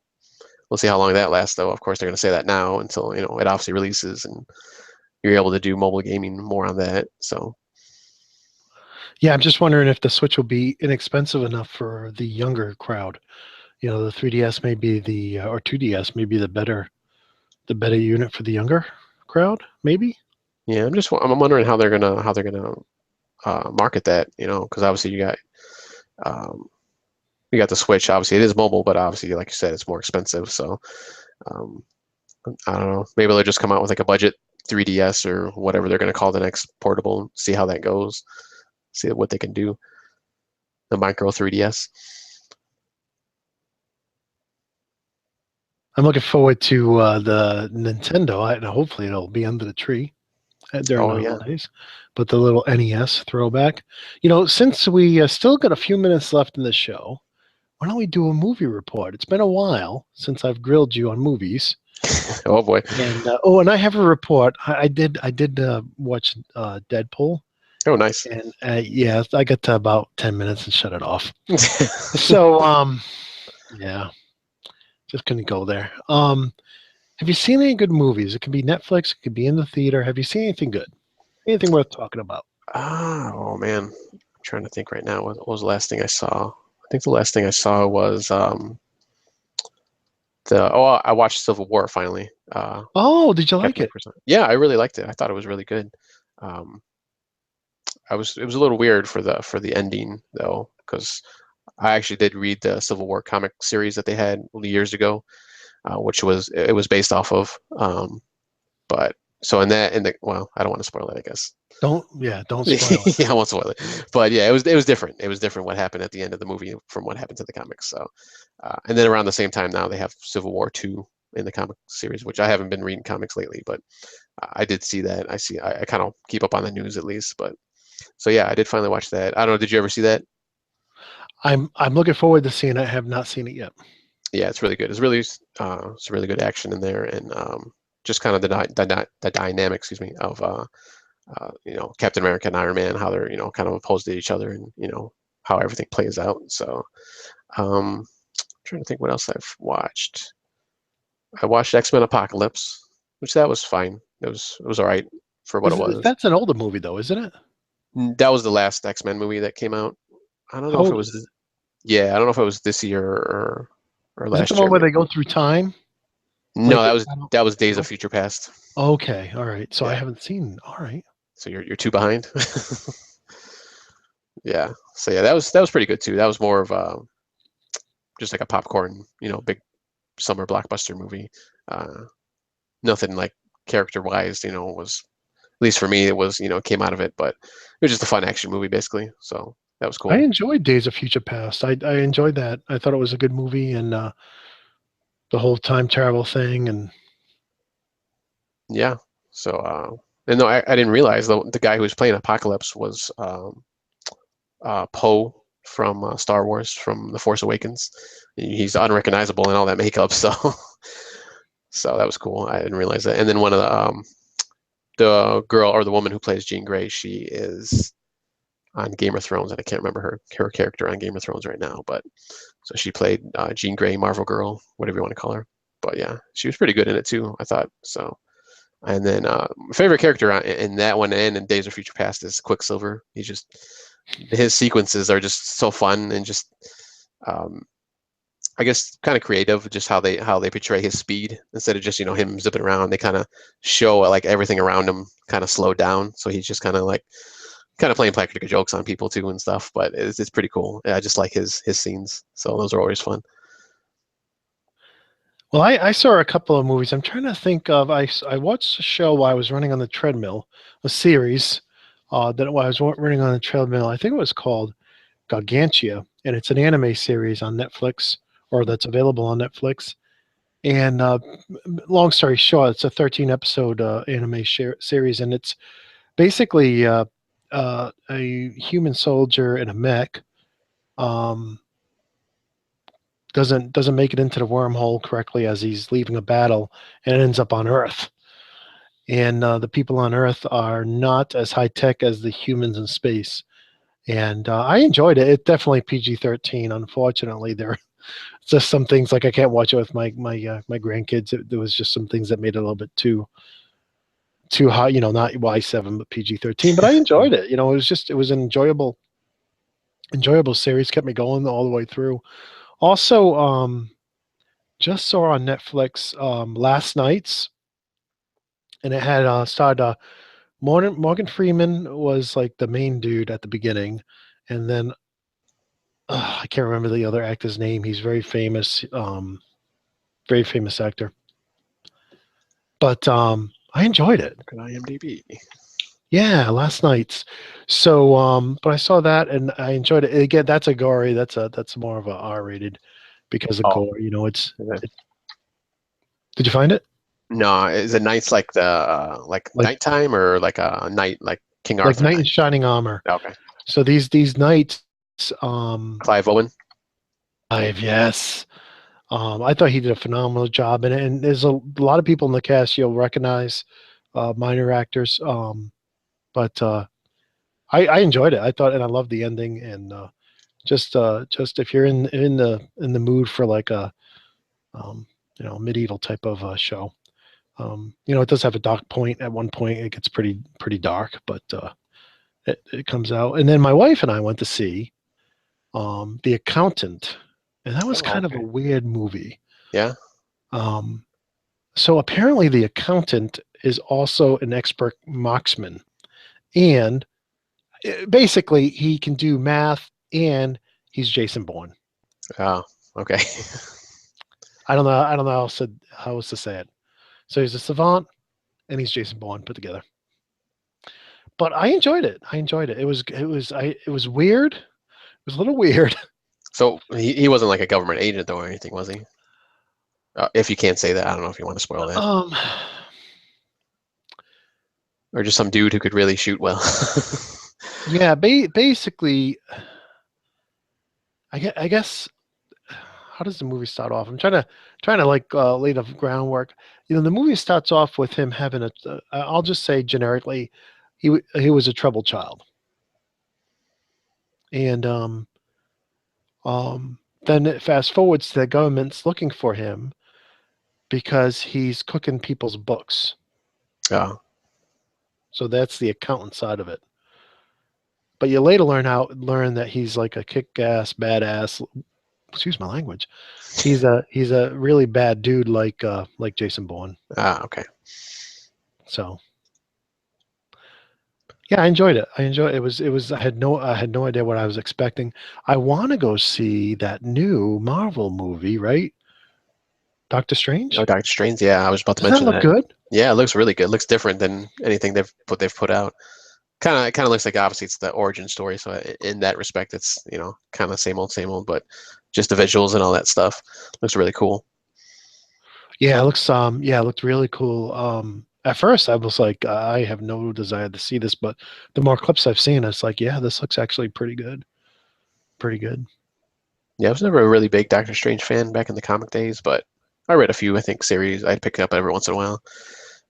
we'll see how long that lasts, though. Of course, they're going to say that now until it obviously releases and you're able to do mobile gaming more on that. So
yeah, I'm just wondering if the Switch will be inexpensive enough for the younger crowd. The 3DS may be or 2DS may be the better unit for the younger crowd, maybe.
yeah, I'm wondering how they're gonna market that. Because obviously um, you got the Switch. Obviously, it is mobile, but obviously, like you said, it's more expensive. So um, I don't know. Maybe they'll just come out with like a budget 3DS or whatever they're going to call the next portable. See how that goes. see what they can do. The micro 3DS.
I'm looking forward to the Nintendo, and hopefully it'll be under the tree during the
Oh yeah.
holidays. But the little NES throwback. Since we still got a few minutes left in the show, why don't we do a movie report? It's been a while since I've grilled you on movies.
Oh boy.
And and I have a report. I did watch Deadpool,
Oh nice.
and yeah, I got to about 10 minutes and shut it off. So yeah, just couldn't go there. Have you seen any good movies? It can be Netflix, it could be in the theater. Have you seen anything good? Anything worth talking about?
Oh man, I'm trying to think right now. What was the last thing I saw? I think the last thing I saw was I watched Civil War finally.
Oh, did you like
Captain
it?
America. Yeah, I really liked it. I thought it was really good. Um, it was a little weird for the ending though, because I actually did read the Civil War comic series that they had years ago, which it was based off of. But so well, I don't want to spoil it, I guess.
Don't spoil it.
Yeah, I won't spoil it. But yeah, it was different. It was different what happened at the end of the movie from what happened to the comics. So, and then around the same time now they have Civil War 2 in the comic series, which I haven't been reading comics lately, but I did see that. I kind of keep up on the news at least. But so yeah, I did finally watch that. I don't know. Did you ever see that?
I'm looking forward to seeing it. I have not seen it yet.
Yeah, it's really good. It's really good action in there, and just kind of the dynamic, excuse me, of Captain America and Iron Man, how they're kind of opposed to each other, and how everything plays out. So, I'm trying to think what else I've watched. I watched X-Men Apocalypse, which that was fine. It was all right for what it was.
That's an older movie though, isn't it?
That was the last X-Men movie that came out. I don't know
How
if it
old is it?
was. Yeah, I don't know if it was this year or
Is it the
last year,
one where
maybe.
they go through time?
No,
Like,
that was Days of
no?
Future Past.
Okay, all right. So I
Yeah.
haven't seen. All right.
So you're two behind. Yeah. So yeah, that was pretty good too. That was more of just like a popcorn, big summer blockbuster movie. Uh, Nothing like character wise, was at least for me it was, came out of it, but it was just a fun action movie basically. So that was
I
cool.
enjoyed Days of Future Past. I enjoyed that. I thought it was a good movie, and the whole time travel thing. And
Yeah. So and no, I didn't realize the guy who was playing Apocalypse was Poe from Star Wars from The Force Awakens. He's unrecognizable in all that makeup, so so that was cool. I didn't realize that. And then one of the girl or the woman who plays Jean Grey, she is on Game of Thrones, and I can't remember her character on Game of Thrones right now, but so she played Jean Grey, Marvel Girl, whatever you want to call her. But yeah, she was pretty good in it too, I thought. So, and then my favorite character in that one and in Days of Future Past is Quicksilver. His sequences are just so fun and just um, I guess kind of creative, just how they portray his speed instead of just him zipping around. They kind of show like everything around him kind of slowed down, so he's just kind of playing practical jokes on people too and stuff. But it's pretty cool. Yeah, I just like his scenes, so those are always fun.
well, I saw a couple of movies. I'm trying to think of. I watched a show while I was running on the treadmill, a series that while I was running on the treadmill. I think it was called Gargantia, and it's an anime series on Netflix, or that's available on Netflix. And long story short, it's a 13 episode anime series, and it's basically a human soldier in a mech um, doesn't make it into the wormhole correctly as he's leaving a battle, and ends up on Earth. And the people on Earth are not as high tech as the humans in space. And I enjoyed it. It definitely PG-13. Unfortunately, there just some things like I can't watch it with my grandkids. There was just some things that made it a little bit too high. Not Y7 but PG-13. But I enjoyed it. It was an enjoyable series. Kept me going all the way through. Also, just saw on Netflix Last Nights, and it had starred Morgan Freeman was like the main dude at the beginning, and then I can't remember the other actor's name. He's very famous actor. But I enjoyed it.
Look at IMDb.
Yeah, Last Nights. So, but I saw that and I enjoyed it. Again, that's a gory. That's more of a R-rated because of
Oh,
gore. You know,
okay.
did you find it
No, is it nights like the like
like
nighttime or like a night like King Arthur
Knight in
night?
Shining Armor?
Okay.
So these knights, um,
Clive Owen.
yes. I thought he did a phenomenal job in it, and there's a lot of people in the cast you'll recognize, minor actors. But I enjoyed it. I thought, and I loved the ending, and just if you're in the mood for like a medieval type of show, it does have a dark point. At one point, it gets pretty dark, but it comes out. And then my wife and I went to see The Accountant, and that was
Oh,
kind of a
okay.
weird movie.
Yeah.
Um, so apparently, the accountant is also an expert marksman, and basically, he can do math, and he's Jason Bourne.
Oh, okay.
I don't know how else to say it. So he's a savant, and he's Jason Bourne put together. But I enjoyed it. I enjoyed it. It was weird. It was a little weird.
So he wasn't like a government agent though or anything, was he? If you can't say that, I don't know if you want to spoil that.
Um,
Or just some dude who could really shoot well.
yeah. Basically, I guess how does the movie start off? I'm trying to like lay the groundwork. The movie starts off with him having I'll just say generically, he was a troubled child, and then it fast forwards to the government's looking for him because he's cooking people's books.
Oh,
So that's the accountant side of it. But you later learn that he's like a kick-ass badass. Excuse my language. He's a really bad dude like Jason Bourne.
okay.
So yeah, I enjoyed it. It was I had no idea what I was expecting. I want to go see that new Marvel movie, right? Doctor
Oh,
Strange.
Doctor Strange. Yeah, I was about to
Doesn't that
mention
look
that.
good?
Yeah, it looks really good. It looks different than anything they've put out. Kind of looks like obviously it's the origin story. So in that respect, it's kind of same old, but just the visuals and all that stuff looks really cool.
It looked really cool. At first I was like, I have no desire to see this, but the more clips I've seen, it's like, yeah, this looks actually pretty good. Pretty good.
Yeah, I was never a really big Doctor Strange fan back in the comic days, but I read a few, I think, series. I'd pick up every once in a while.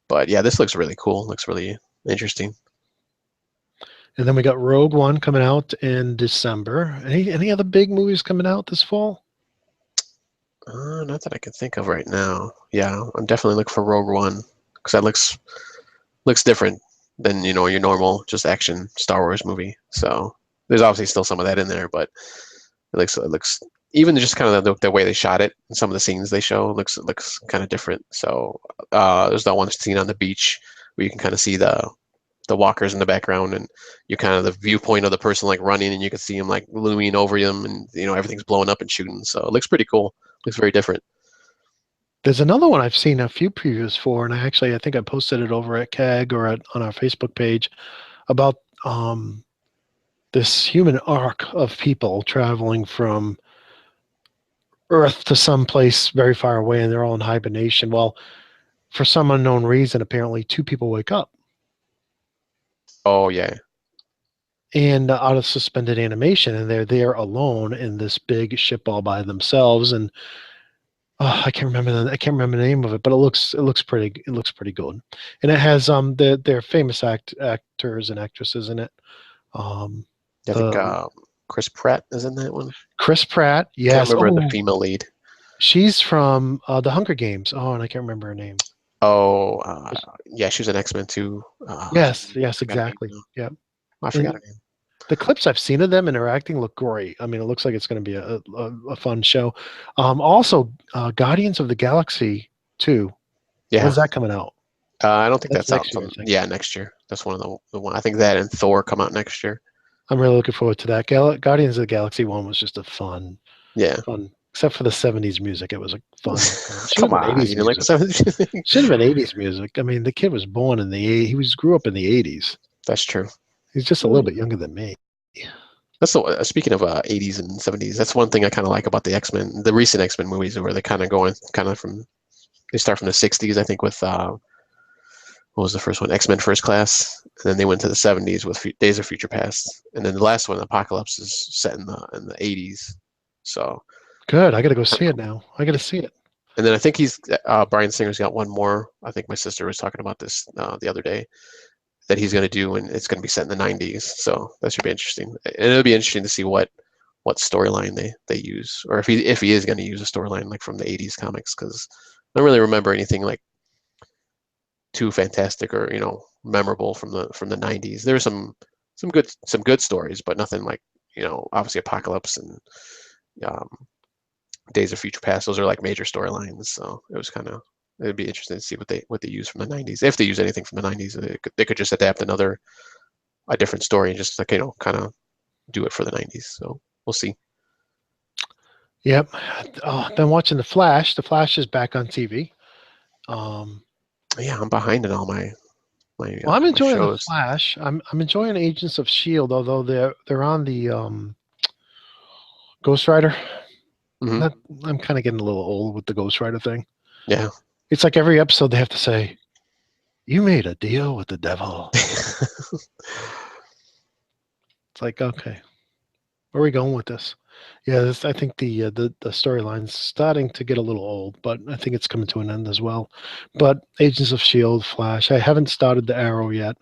But yeah, this looks really cool. Looks really interesting.
And then we got Rogue One coming out in December. Any other big movies coming out this fall?
Not that I can think of right now. Yeah, I'm definitely looking for Rogue One because that looks different than your normal just action Star Wars movie. So there's obviously still some of that in there, but it looks even just kind of the way they shot it and some of the scenes they show looks kind of different. So there's that one scene on the beach where you can kind of see the walkers in the background and you kind of the viewpoint of the person like running and you can see him like looming over them and everything's blowing up and shooting. So it looks pretty cool. Looks very different.
There's another one I've seen a few previews for, and I think I posted it over at CAG or on our Facebook page about this human arc of people traveling from Earth to some place very far away, and they're all in hibernation. Well, for some unknown reason, apparently two people wake up
Oh yeah.
and out of suspended animation, and they're there alone in this big ship all by themselves. And I can't remember the name of it, but it looks pretty good, and it has their famous actors and actresses in it. Um,
I think
the
Chris Pratt is in that one.
Chris Pratt,
Can't
yes.
remember the
Oh,
female lead.
she's from the Hunger Games. Oh, and I can't remember her name.
Oh, yeah, she was an X-Men too.
Yes,
Forgot her name
exactly.
now.
Yeah.
I forgot
And
her name.
the clips I've seen of them interacting look great. I mean, it looks like it's going to be a fun show. Also, Guardians of the Galaxy 2.
Yeah,
When's that coming out?
I don't think
That's
that's out
next year,
until
I think.
yeah next year. That's one of the one. I think that and Thor come out next year.
I'm really looking forward to that. Guardians of the Galaxy 1 was just a
Yeah.
fun, except for the 70s music. It was a fun. Should have
Come
been
on, you
80s
didn't like the
music.
70s?
Should have been 80s music. I mean, the kid was born in the 80s. He grew up in the 80s.
That's true.
He's just a little bit younger than me.
That's the speaking of 80s and 70s. That's one thing I kind of like about the X-Men, the recent X-Men movies, where they kind of go in kind of from they start from the 60s, I think, with what was the first one? X-Men First Class, and then they went to the 70s with Days of Future Past, and then the last one, Apocalypse, is set in the 80s. So
Good. I got to go see it now. I got to see it.
and then I think he's Bryan Singer's got one more. I think my sister was talking about this the other day that he's going to do, and it's going to be set in the 90s. So that should be interesting. And it'll be interesting to see what storyline they use, or if he is going to use a storyline like from the 80s comics, because I don't really remember anything like too fantastic or memorable from the 90s. There were some good stories, but nothing like obviously Apocalypse and um, Days of Future Past. Those are like major storylines. So it'd be interesting to see what they use from the 90s. If they use anything from the 90s, they could just adapt a different story and just like kind of do it for the 90s. So we'll see.
Yep. Then watching The Flash. The Flash is back on TV.
Yeah, I'm behind in all my
Well, I'm enjoying The
shows.
Flash. I'm enjoying Agents of Shield, although they're on the Ghost Rider.
Mhm.
I'm kind of getting a little old with the Ghost Rider thing.
Yeah.
It's like every episode they have to say, "You made a deal with the devil." It's like, okay, where are we going with this? Yeah, I think the storyline's starting to get a little old, but I think it's coming to an end as well. But Agents of Shield, Flash. I haven't started the Arrow yet.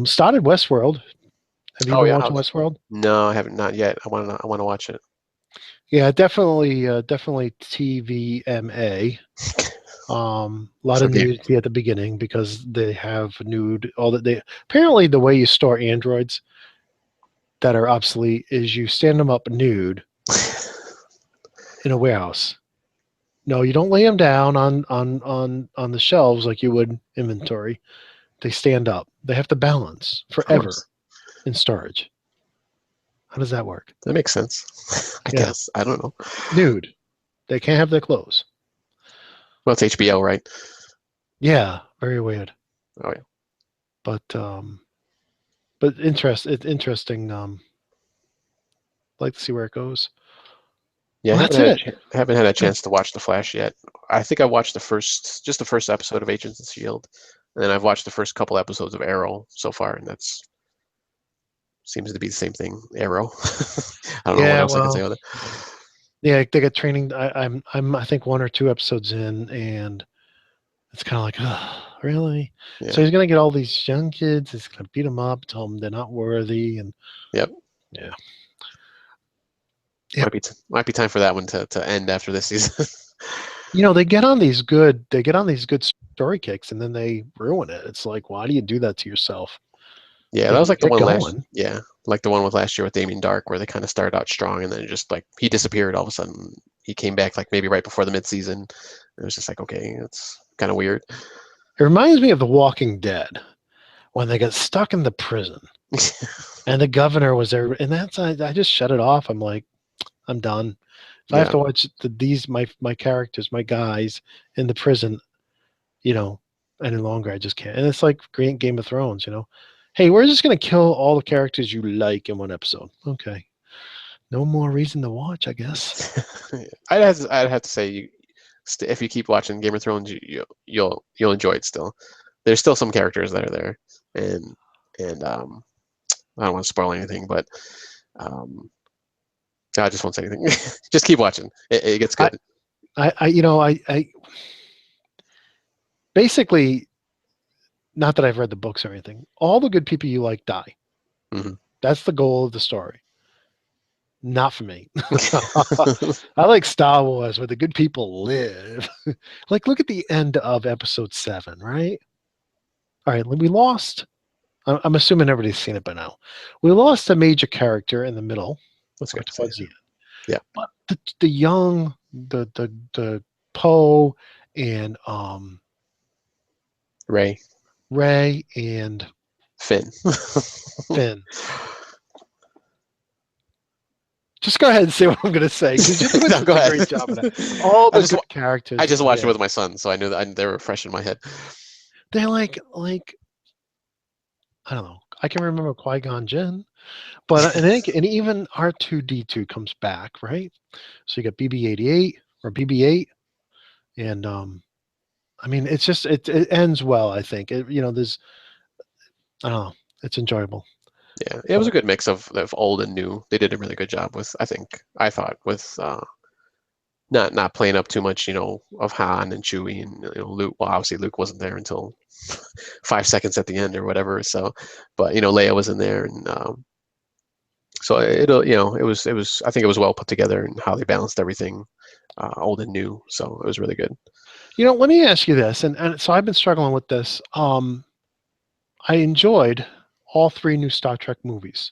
Started Westworld. Have you
Oh
been
yeah.
watching Westworld?
No, I haven't, not yet. I want to watch it.
Yeah, definitely TVMA. A lot
So
of nudity at the beginning because they have nude. All that they apparently the way you store androids that are obsolete is you stand them up nude in a warehouse. No, you don't lay them down on the shelves like you would inventory. They stand up. They have to balance
of
forever
course.
in storage. How does that work?
That makes sense. I
Yeah,
guess. I don't know.
nude. They can't have their clothes.
Well, it's HBO, right?
Yeah, very weird.
Oh yeah.
But it's interesting. Like to see where it goes.
Yeah,
Well,
I
that's it.
haven't had a chance to watch The Flash yet. I think I watched the first episode of Agents of Shield, and then I've watched the first couple episodes of Arrow so far, and that's seems to be the same thing. Arrow. I don't know what
Yeah,
else I can say
well,
with it.
yeah, they got training. I think 1 or 2 episodes in, and it's kind of like, oh, really? So
Yeah.
he's gonna get all these young kids. He's gonna beat them up, tell them they're not worthy, and
Yep.
yeah, yep.
Might be time for that one to end after this season.
They get on these good story kicks, and then they ruin it. It's like, why do you do that to yourself?
Yeah, that
Like,
was like the
get
one last.
going.
Yeah, like the one with last year with Damien Dark, where they kind of started out strong and then just like he disappeared all of a sudden. He came back like maybe right before the midseason. It was just like, okay, it's kind of weird.
It reminds me of The Walking Dead when they got stuck in the prison, and the governor was there, and I just shut it off. I'm like, I'm done. If I have
Yeah,
to watch these my characters, my guys in the prison, any longer, I just can't. And it's like Game of Thrones. Hey, we're just gonna kill all the characters you like in one episode. Okay, no more reason to watch, I guess.
I'd have to say if you keep watching Game of Thrones, you'll enjoy it still. There's still some characters that are there, and I don't want to spoil anything, but I just won't say anything. Just keep watching. It gets
I
good.
I basically, not that I've read the books or anything. All the good people you like die.
Mhm.
That's the goal of the story. Not for me. I like Star Wars where the good people live. Like, look at the end of episode 7, right? All right, we lost. I'm assuming everybody's seen it by now. We lost a major character in the middle,
That's
or
good to say.
towards the end.
Yeah.
But the young, the Poe and
Ray,
Ray and
Finn.
Finn. Just go ahead and say what I'm going to say because you're doing
No,
such
go
a
ahead.
great job of that. All the good characters.
I just watched it
Yeah.
with my son, so I knew that they were fresh in my head.
They're like I don't know, I can remember Qui-Gon Jinn, but and even R2D2 comes back, right? So you got BB-88 or BB-8, and I mean, it's just it ends well. I think there's I don't know, it's enjoyable.
Yeah, it was a good mix of old and new. They did a really good job with, I thought, with not playing up too much, of Han and Chewie and Luke. Well, obviously Luke wasn't there until 5 seconds at the end or whatever. So, but Leia was in there, and so it was. I think it was well put together and how they balanced everything, old and new. So it was really good.
Let me ask you this, and so I've been struggling with this. I enjoyed all three new Star Trek movies,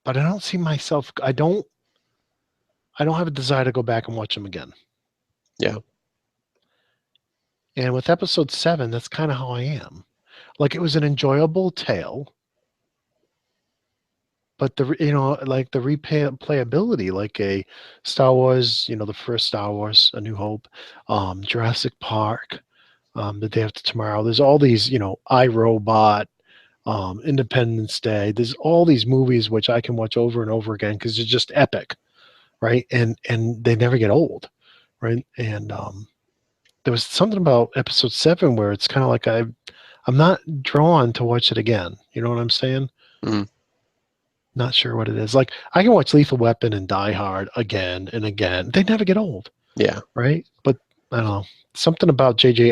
but I don't see myself. I don't have a desire to go back and watch them again.
Yeah.
And with episode 7, that's kind of how I am. Like, it was an enjoyable tale, but like the replayability, like a Star Wars, the first Star Wars, A New Hope, Jurassic Park, The Day After Tomorrow. There's all these, iRobot, Independence Day. There's all these movies which I can watch over and over again because they're just epic, right? And they never get old, right? And there was something about episode 7 where it's kind of like I'm not drawn to watch it again. You know what I'm saying?
Mhm.
Not sure what it is. Like, I can watch Lethal Weapon and Die Hard again and again. They never get old,
Yeah.
right? But I don't know, something about J.J.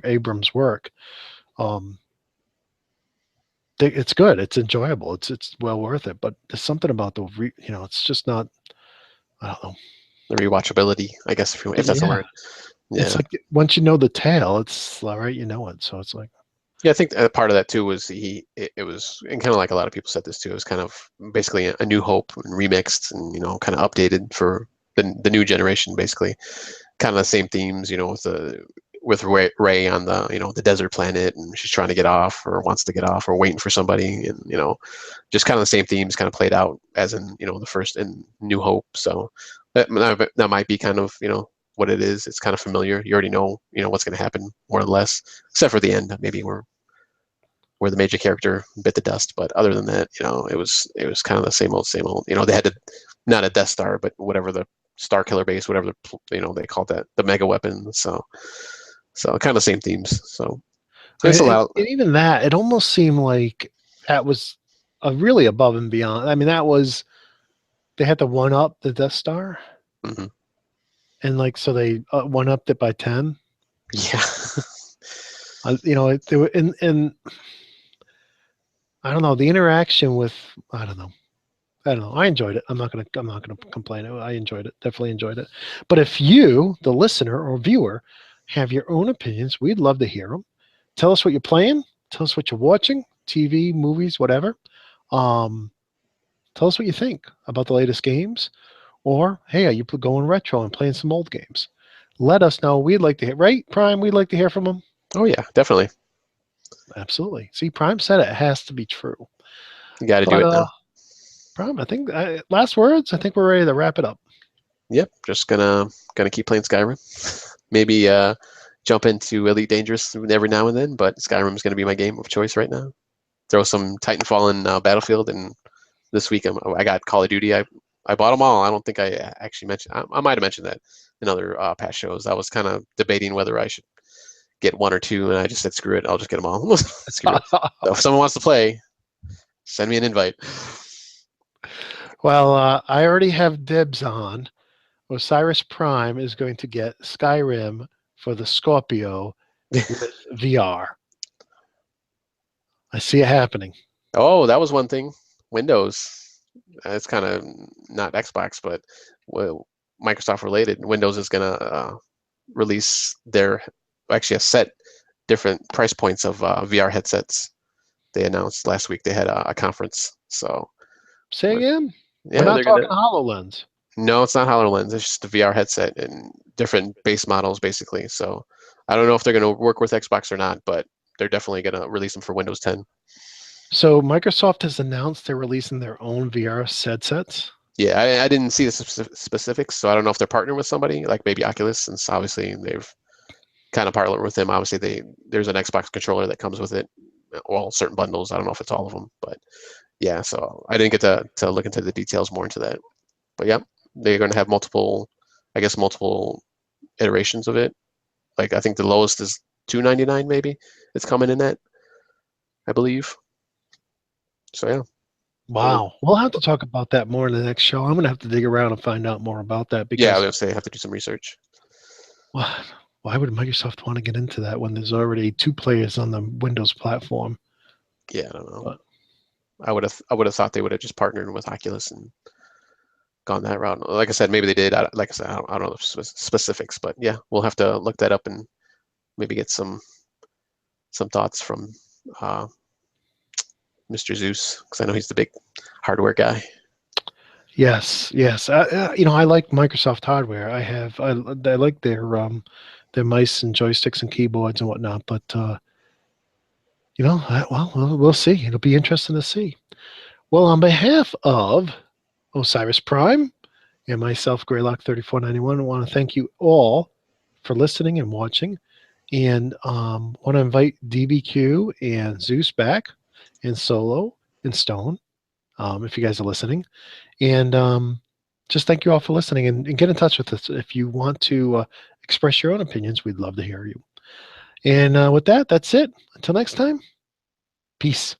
Abrams' work. It's good. It's enjoyable. It's well worth it. But there's something about it's just not. I don't know.
The rewatchability, I guess, if that's a
Yeah,
word.
it's
Yeah.
like once you know the tale, it's all right. You know it. So it's like,
Yeah, I think part of that too was it was, and kind of like a lot of people said this too, it was kind of basically a New Hope and remixed and kind of updated for the new generation, basically. Kind of the same themes, with Ray on the desert planet, and she's trying to get off or wants to get off or waiting for somebody, and just kind of the same themes kind of played out as in the first in New Hope. So that might be kind of what it is. It's kind of familiar. You already know what's going to happen more or less, except for the end, maybe where the major character bit the dust. But other than that, it was kind of the same old, same old. They had to, not a Death Star, but whatever the Star Killer base, whatever they called that, the mega weapon. So kind of the same themes. So it's
and,
allowed.
and even that, it almost seemed like that was a really above and beyond. I mean, that was they had to one up the Death Star,
Hmm.
and like so they one upped it by 10.
Yeah.
They were in I don't know, the interaction with I don't know. I don't know. I enjoyed it. I'm not gonna complain. I enjoyed it. Definitely enjoyed it. But if you, the listener or viewer, have your own opinions, we'd love to hear them. Tell us what you're playing. Tell us what you're watching, TV, movies, whatever. Um, Tell us what you think about the latest games. Or hey, are you going retro and playing some old games? Let us know. We'd like to hear. Right, Prime. We'd like to hear from them.
Oh yeah, definitely.
Absolutely. See, Prime said it has to be true.
You got to do
But
it now.
Prime, I think last words. I think we're ready to wrap it up.
Yep. Just gonna keep playing Skyrim. Maybe jump into Elite Dangerous every now and then, but Skyrim's gonna be my game of choice right now. Throw some Titanfall and Battlefield, and this week I got Call of Duty. I bought them all. I don't think I actually mentioned. I might have mentioned that in other past shows. I was kind of debating whether I should get one or two, and I just said screw it. I'll just get them all. Screw it. So if someone wants to play, send me an invite.
Well, I already have dibs on. Osiris Prime is going to get Skyrim for the Scorpio with VR. I see it happening.
Oh, that was one thing. Windows. It's kind of not Xbox, but well, Microsoft related. Windows is gonna release their actually a set different price points of VR headsets. They announced last week they had a conference. So
Say again? We're
yeah,
not
they're gonna.
talking HoloLens.
No, it's not HoloLens. It's just a VR headset and different base models, basically. So I don't know if they're going to work with Xbox or not, but they're definitely going to release them for Windows 10.
So Microsoft has announced they're releasing their own VR headsets.
Yeah, I didn't see the specifics, so I don't know if they're partnering with somebody like maybe Oculus, since obviously they've kind of partnered with them. Obviously, there's an Xbox controller that comes with it. well, certain bundles. I don't know if it's all of them, but yeah. So I didn't get to look into the details more into that. But yeah, they're going to have multiple, I guess, multiple iterations of it. Like I think the lowest is $2.99 maybe. It's coming in that, I believe. So yeah.
Wow. We'll have to talk about that more in the next show. I'm going to have to dig around and find out more about that
Yeah, I was
because
gonna say I have to do some research.
why would Microsoft want to get into that when there's already 2 players on the Windows platform?
Yeah, I don't know.
But
I would have thought they would have just partnered with Oculus and gone that route. Like I said, maybe they did. Like I said, I don't know the specifics, but yeah, we'll have to look that up and maybe get some thoughts from uh, Mr. Zeus because I know he's the big hardware guy.
yes, yes. I like Microsoft hardware. I like their mice and joysticks and keyboards and whatnot. But we'll see. It'll be interesting to see. Well, on behalf of Osiris Prime and myself, Greylock3491, I want to thank you all for listening and watching. And want to invite DBQ and Zeus back, and Solo and Stone, if you guys are listening. And just thank you all for listening, and get in touch with us if you want to express your own opinions. We'd love to hear you. And with that, that's it. Until next time, peace.